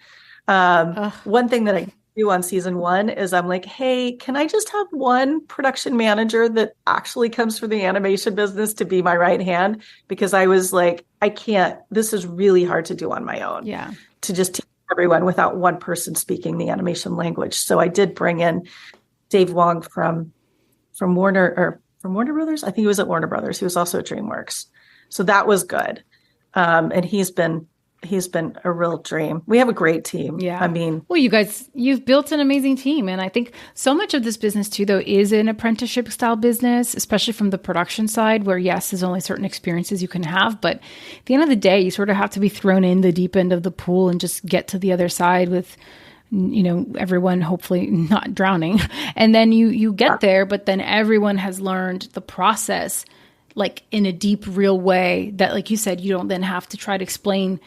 One thing that I do on season one is I'm like, hey, can I just have one production manager that actually comes from the animation business to be my right hand? Because I was like, I can't, this is really hard to do on my own. Yeah. To just teach everyone without one person speaking the animation language. So I did bring in Dave Wong from Warner Brothers. I think he was at Warner Brothers. He was also at DreamWorks. So that was good. And he's been a real dream. We have a great team. Yeah. Well, you guys, you've built an amazing team. And I think so much of this business too, though, is an apprenticeship style business, especially from the production side where yes, there's only certain experiences you can have. But at the end of the day, you sort of have to be thrown in the deep end of the pool and just get to the other side with, everyone hopefully not drowning. And then you get there, but then everyone has learned the process, in a deep, real way that, like you said, you don't then have to try to explain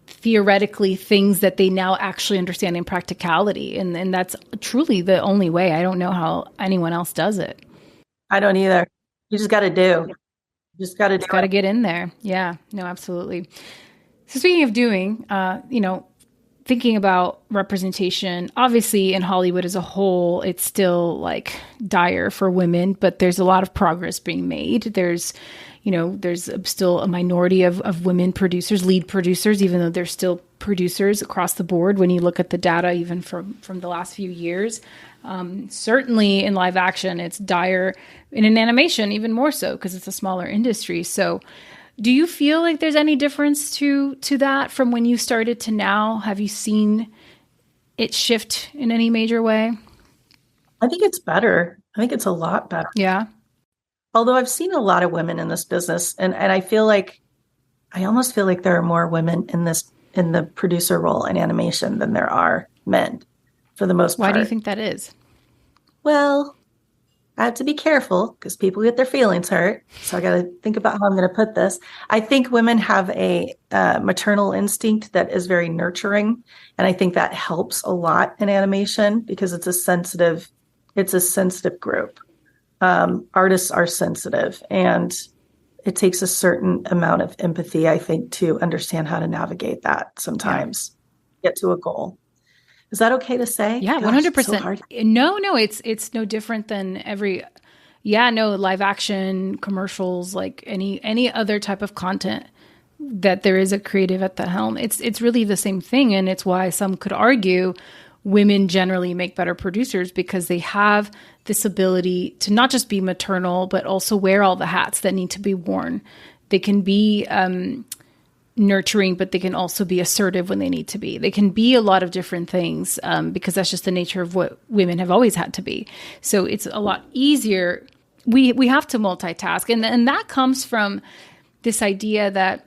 theoretically things that they now actually understand in practicality. And that's truly the only way. I don't know how anyone else does it. I don't either. You just got to do. You just got to do. Got to get in there. Yeah, no, absolutely. So speaking of doing, thinking about representation, obviously in Hollywood as a whole, it's still dire for women, but there's a lot of progress being made. There's still a minority of women producers, lead producers, even though there's still producers across the board when you look at the data, even from the last few years. Certainly in live action, it's dire. And in animation, even more so because it's a smaller industry. So do you feel like there's any difference to that from when you started to now? Have you seen it shift in any major way? I think it's better. I think it's a lot better. Yeah. Although I've seen a lot of women in this business, and I almost feel like there are more women in the producer role in animation than there are men, for the most part. Why do you think that is? Well, I have to be careful because people get their feelings hurt. So I got to think about how I'm going to put this. I think women have a maternal instinct that is very nurturing, and I think that helps a lot in animation because it's a sensitive group. Artists are sensitive, and it takes a certain amount of empathy, I think, to understand how to navigate that sometimes, get to a goal. Is that okay to say? Yeah, Gosh, 100%. it's so hard. No, it's no different than live action commercials, like any other type of content that there is a creative at the helm. It's really the same thing. And it's why some could argue women generally make better producers, because they have this ability to not just be maternal, but also wear all the hats that need to be worn. They can be nurturing, but they can also be assertive when they need to be. They can be a lot of different things, because that's just the nature of what women have always had to be. So it's a lot easier. We have to multitask. And that comes from this idea that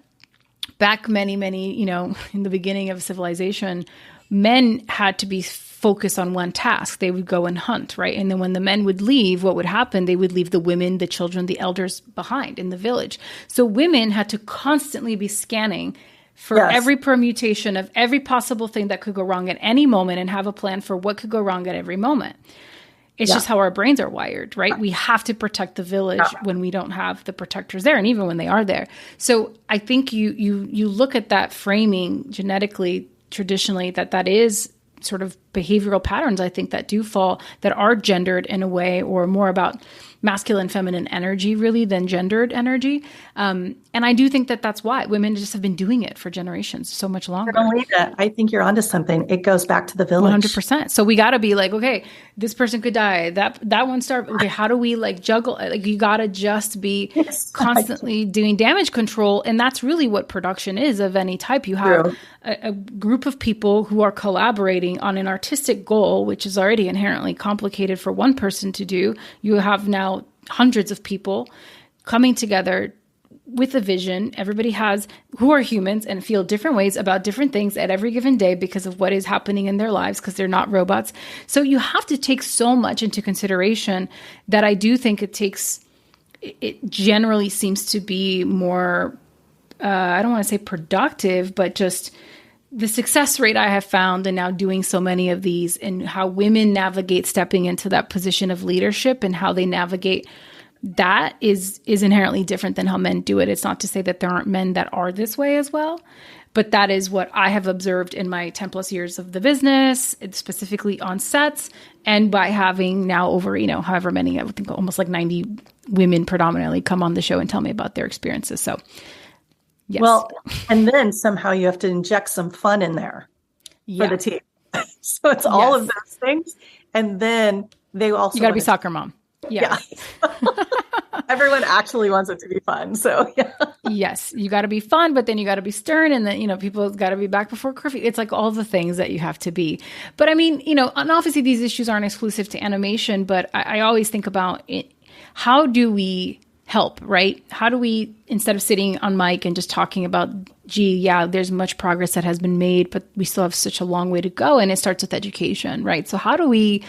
back many, in the beginning of civilization, men had to be focused on one task. They would go and hunt, right? And then when the men would leave, what would happen? They would leave the women, the children, the elders behind in the village. So women had to constantly be scanning for every permutation of every possible thing that could go wrong at any moment, and have a plan for what could go wrong at every moment. It's just how our brains are wired, right? We have to protect the village when we don't have the protectors there, and even when they are there. So I think you look at that framing genetically, traditionally, that is sort of behavioral patterns, I think, that are gendered in a way, or more about masculine, feminine energy really than gendered energy. And I do think that's why women just have been doing it for generations, so much longer. I think you're onto something. It goes back to the village. 100%. So we got to be like, okay, this person could die. That one starved. Okay, how do we juggle? Like, you got to just be constantly doing damage control. And that's really what production is of any type. You have a group of people who are collaborating on an artistic goal, which is already inherently complicated for one person to do. You have now hundreds of people coming together with a vision. Everybody who are humans and feel different ways about different things at every given day because of what is happening in their lives, because they're not robots. So you have to take so much into consideration that I do think it generally seems to be more, I don't want to say productive, but just the success rate I have found, and now doing so many of these, and how women navigate stepping into that position of leadership, and how they navigate that is inherently different than how men do it. It's not to say that there aren't men that are this way as well, but that is what I have observed in my 10 plus years of the business, specifically on sets, and by having now over, however many, I would think almost like 90 women predominantly come on the show and tell me about their experiences. So yes. Well, and then somehow you have to inject some fun in there for the team. So it's all of those things. And then they also, you got to be soccer mom. Yeah. Everyone actually wants it to be fun. So yes, you got to be fun, but then you got to be stern, and then, people got to be back before curfew. It's like all the things that you have to be. But I mean, and obviously these issues aren't exclusive to animation, but I always think about it. How do we help, right? How do we, instead of sitting on mic and just talking about, there's much progress that has been made, but we still have such a long way to go. And it starts with education, right? So how do we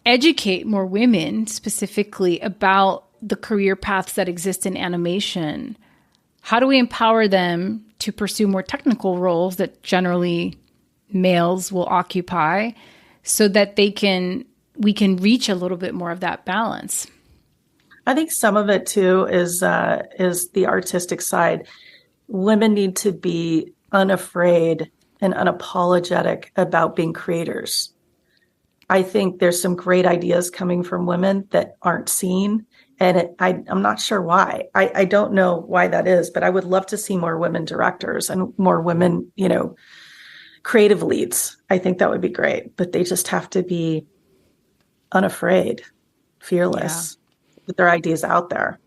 educate more women specifically about the career paths that exist in animation? How do we empower them to pursue more technical roles that generally males will occupy, so that we can reach a little bit more of that balance? I think some of it too is the artistic side. Women need to be unafraid and unapologetic about being creators. I think there's some great ideas coming from women that aren't seen, and I'm not sure why. I don't know why that is, but I would love to see more women directors and more women, creative leads. I think that would be great, but they just have to be unafraid, fearless, with their ideas out there.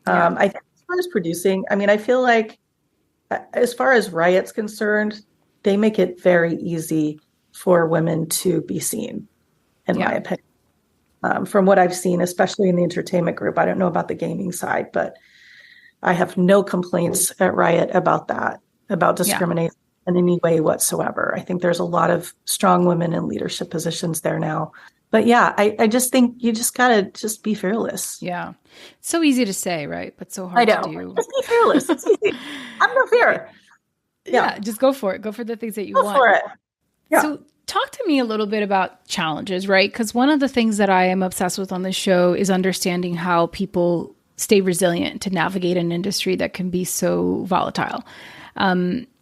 I think as far as producing, I feel like as far as Riot's concerned, they make it very easy for women to be seen, in my opinion. From what I've seen, especially in the entertainment group. I don't know about the gaming side, but I have no complaints at Riot about that, about discrimination in any way whatsoever. I think there's a lot of strong women in leadership positions there now. But I just think you just gotta just be fearless. Yeah. It's so easy to say, right? But so hard to do. Just be fearless. It's easy. I'm no fear. Yeah. Just go for it. Go for the things that you want. Go for it. Yeah. So talk to me a little bit about challenges, right? Because one of the things that I am obsessed with on this show is understanding how people stay resilient to navigate an industry that can be so volatile.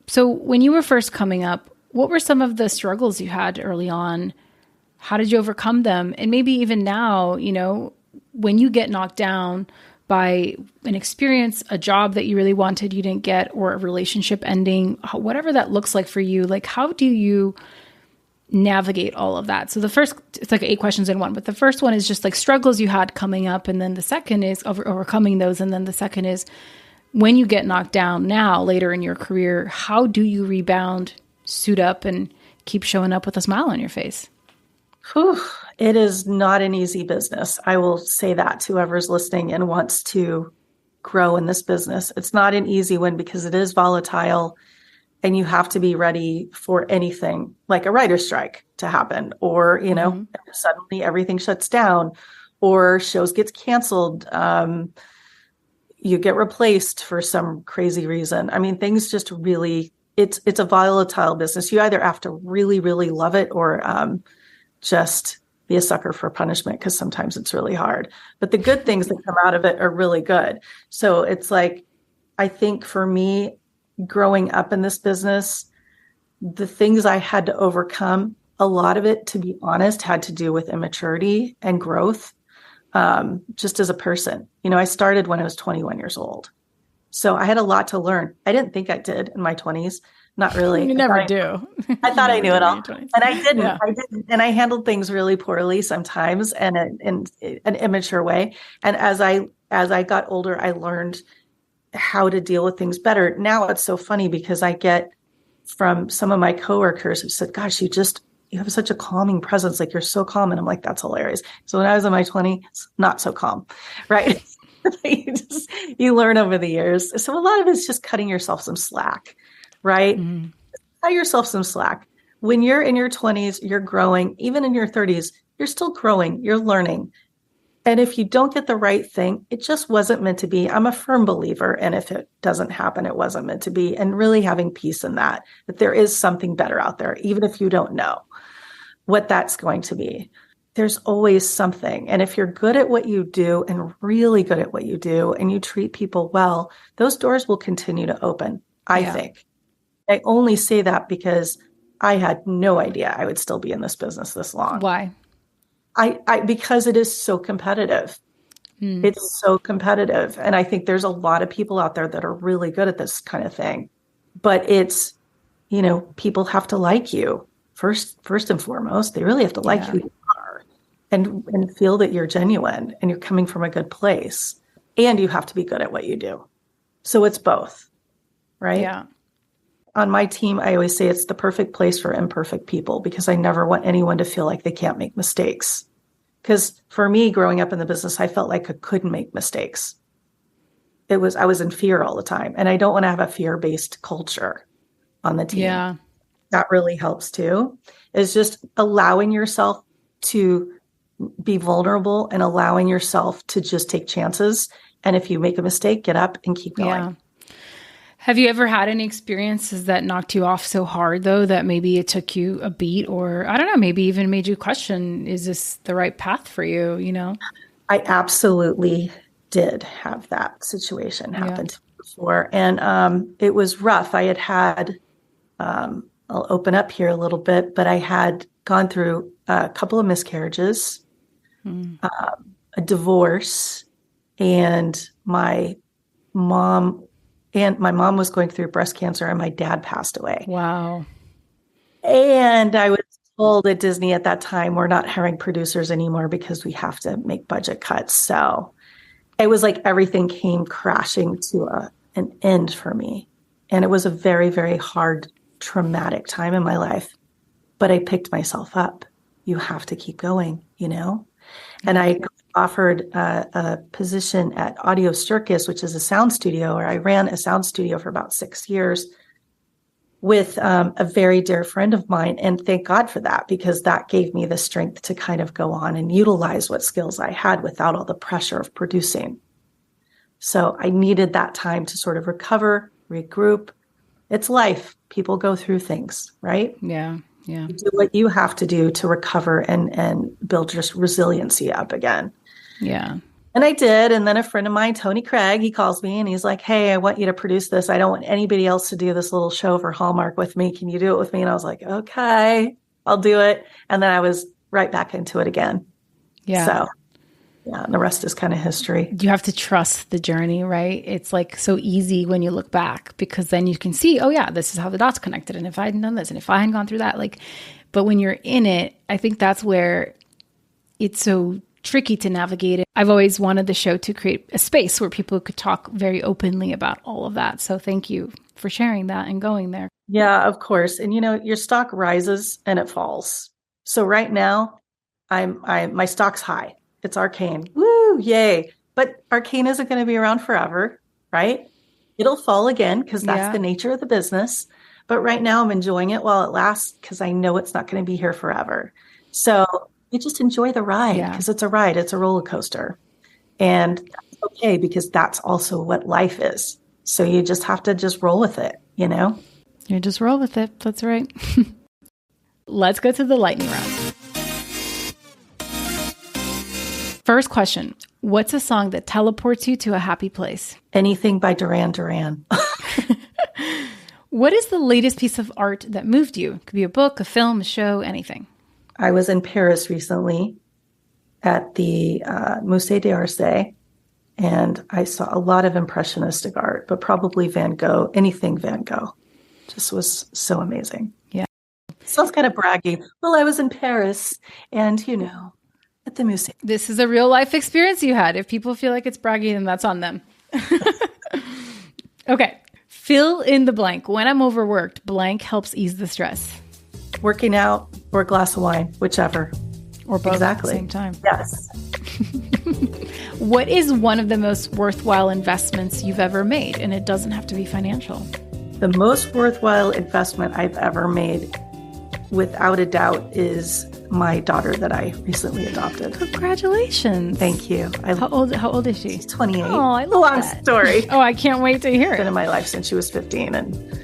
So when you were first coming up, What were some of the struggles you had early on? How did you overcome them? And maybe even now, when you get knocked down by an experience, a job that you really wanted, you didn't get, or a relationship ending, whatever that looks like for you, like, how do you navigate all of that? So the first, it's like 8 questions in one, but the first one is just like struggles you had coming up. And then the second is overcoming those. And then the second is when you get knocked down now, later in your career, how do you rebound, suit up, and keep showing up with a smile on your face? Whew, it is not an easy business. I will say that to whoever's listening and wants to grow in this business. It's not an easy one because it is volatile and you have to be ready for anything like a writer's strike to happen, or, suddenly everything shuts down or shows gets canceled. You get replaced for some crazy reason. I mean, things just really, it's a volatile business. You either have to really, really love it or just be a sucker for punishment, because sometimes it's really hard. But the good things that come out of it are really good. So it's like, I think for me, growing up in this business, the things I had to overcome, a lot of it, to be honest, had to do with immaturity and growth, just as a person. I started when I was 21 years old. So I had a lot to learn. I didn't think I did in my 20s. Not really. You never do. I thought I knew it all. And I didn't. Yeah. I didn't. And I handled things really poorly sometimes and in an immature way. And as I got older, I learned how to deal with things better. Now it's so funny because I get from some of my coworkers who said, gosh, you have such a calming presence. Like, you're so calm. And I'm like, that's hilarious. So when I was in my 20s, not so calm, right? you learn over the years. So a lot of it's just cutting yourself some slack, right? Mm-hmm. Cut yourself some slack. When you're in your 20s, you're growing. Even in your 30s, you're still growing. You're learning. And if you don't get the right thing, it just wasn't meant to be. I'm a firm believer. And if it doesn't happen, it wasn't meant to be. And really having peace in that there is something better out there, even if you don't know what that's going to be. There's always something. And if you're good at what you do and really good at what you do and you treat people well, those doors will continue to open, I think. I only say that because I had no idea I would still be in this business this long. Why? Because it is so competitive. It's so competitive. And I think there's a lot of people out there that are really good at this kind of thing. But it's, people have to like you first and foremost. They really have to like who you are and feel that you're genuine and you're coming from a good place. And you have to be good at what you do. So it's both, right? Yeah. On my team, I always say it's the perfect place for imperfect people, because I never want anyone to feel like they can't make mistakes. Because for me, growing up in the business, I felt like I couldn't make mistakes. I was in fear all the time. And I don't want to have a fear-based culture on the team. Yeah. That really helps too, is just allowing yourself to be vulnerable and allowing yourself to just take chances. And if you make a mistake, get up and keep going. Yeah. Have you ever had any experiences that knocked you off so hard, though, that maybe it took you a beat, or I don't know, maybe even made you question, is this the right path for you? I absolutely did have that situation happen to me before. And it was rough. I had, I'll open up here a little bit, but I had gone through a couple of miscarriages, a divorce, and my mom was going through breast cancer, and my dad passed away. Wow. And I was told at Disney at that time, we're not hiring producers anymore because we have to make budget cuts. So it was like everything came crashing to an end for me. And it was a very, very hard, traumatic time in my life. But I picked myself up. You have to keep going, And I offered a position at Audio Circus, which is a sound studio, or I ran a sound studio for about 6 years with a very dear friend of mine. And thank God for that, because that gave me the strength to kind of go on and utilize what skills I had without all the pressure of producing. So I needed that time to sort of recover, regroup. It's life. People go through things, right? Yeah. Yeah. You do what you have to do to recover and build just resiliency up again. Yeah. And I did. And then a friend of mine, Tony Craig, he calls me and he's like, hey, I want you to produce this. I don't want anybody else to do this little show for Hallmark with me. Can you do it with me? And I was like, okay, I'll do it. And then I was right back into it again. Yeah. So, yeah, and the rest is kind of history. You have to trust the journey, right? It's like so easy when you look back, because then you can see, oh yeah, this is how the dots connected. And if I hadn't done this, and if I hadn't gone through that, but when you're in it, I think that's where it's so tricky to navigate it. I've always wanted the show to create a space where people could talk very openly about all of that. So thank you for sharing that and going there. Yeah, of course. And your stock rises and it falls. So right now, my stock's high. It's Arcane. Woo, yay. But Arcane isn't going to be around forever, right? It'll fall again because that's the nature of the business. But right now I'm enjoying it while it lasts because I know it's not going to be here forever. So you just enjoy the ride because it's a ride. It's a roller coaster. And that's okay because that's also what life is. So you just have to just roll with it, You just roll with it. That's right. Let's go to the lightning round. First question. What's a song that teleports you to a happy place? Anything by Duran Duran. What is the latest piece of art that moved you? It could be a book, a film, a show, anything. I was in Paris recently at the Musée d'Orsay, and I saw a lot of impressionistic art, but probably Van Gogh, anything Van Gogh. Just was so amazing. Yeah. Sounds kind of braggy. Well, I was in Paris and, at the museum. This is a real life experience you had. If people feel like it's braggy, then that's on them. Okay. Fill in the blank. When I'm overworked, blank helps ease the stress. Working out or a glass of wine, whichever. Or both at the same time. Yes. What is one of the most worthwhile investments you've ever made? And it doesn't have to be financial. The most worthwhile investment I've ever made, without a doubt, is my daughter that I recently adopted. Congratulations. Thank you. How old is she? She's 28. Oh, I love Long that. story. Oh, I can't wait to hear Been it. in my life since she was 15, and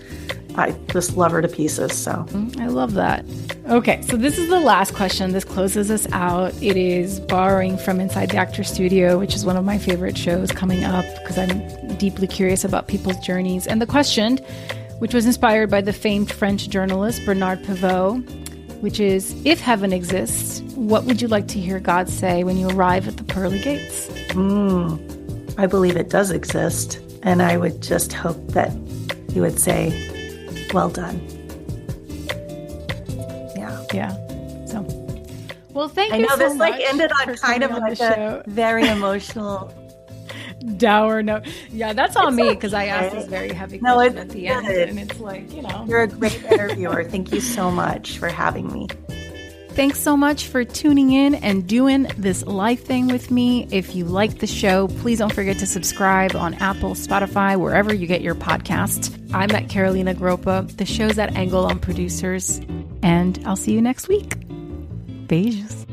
I just love her to pieces. So I love that. Okay, so this is the last question. This closes us out. It is borrowing from Inside the Actor Studio, which is one of my favorite shows coming up because I'm deeply curious about people's journeys. And the question, which was inspired by the famed French journalist Bernard Pivot, which is, if heaven exists, what would you like to hear God say when you arrive at the pearly gates? I believe it does exist. And I would just hope that he would say, well done. Yeah. So, well, thank I you know so this much ended on for kind of coming on like the a show. very emotional. Dour note. Yeah, that's on It's me because I okay. asked this very heavy No, question it's at the good. end. And it's like, You're a great interviewer. Thank you so much for having me. Thanks so much for tuning in and doing this live thing with me. If you like the show, please don't forget to subscribe on Apple, Spotify, wherever you get your podcasts. I'm at Carolina Gropa. The show's at Angle on Producers. And I'll see you next week. Beijos.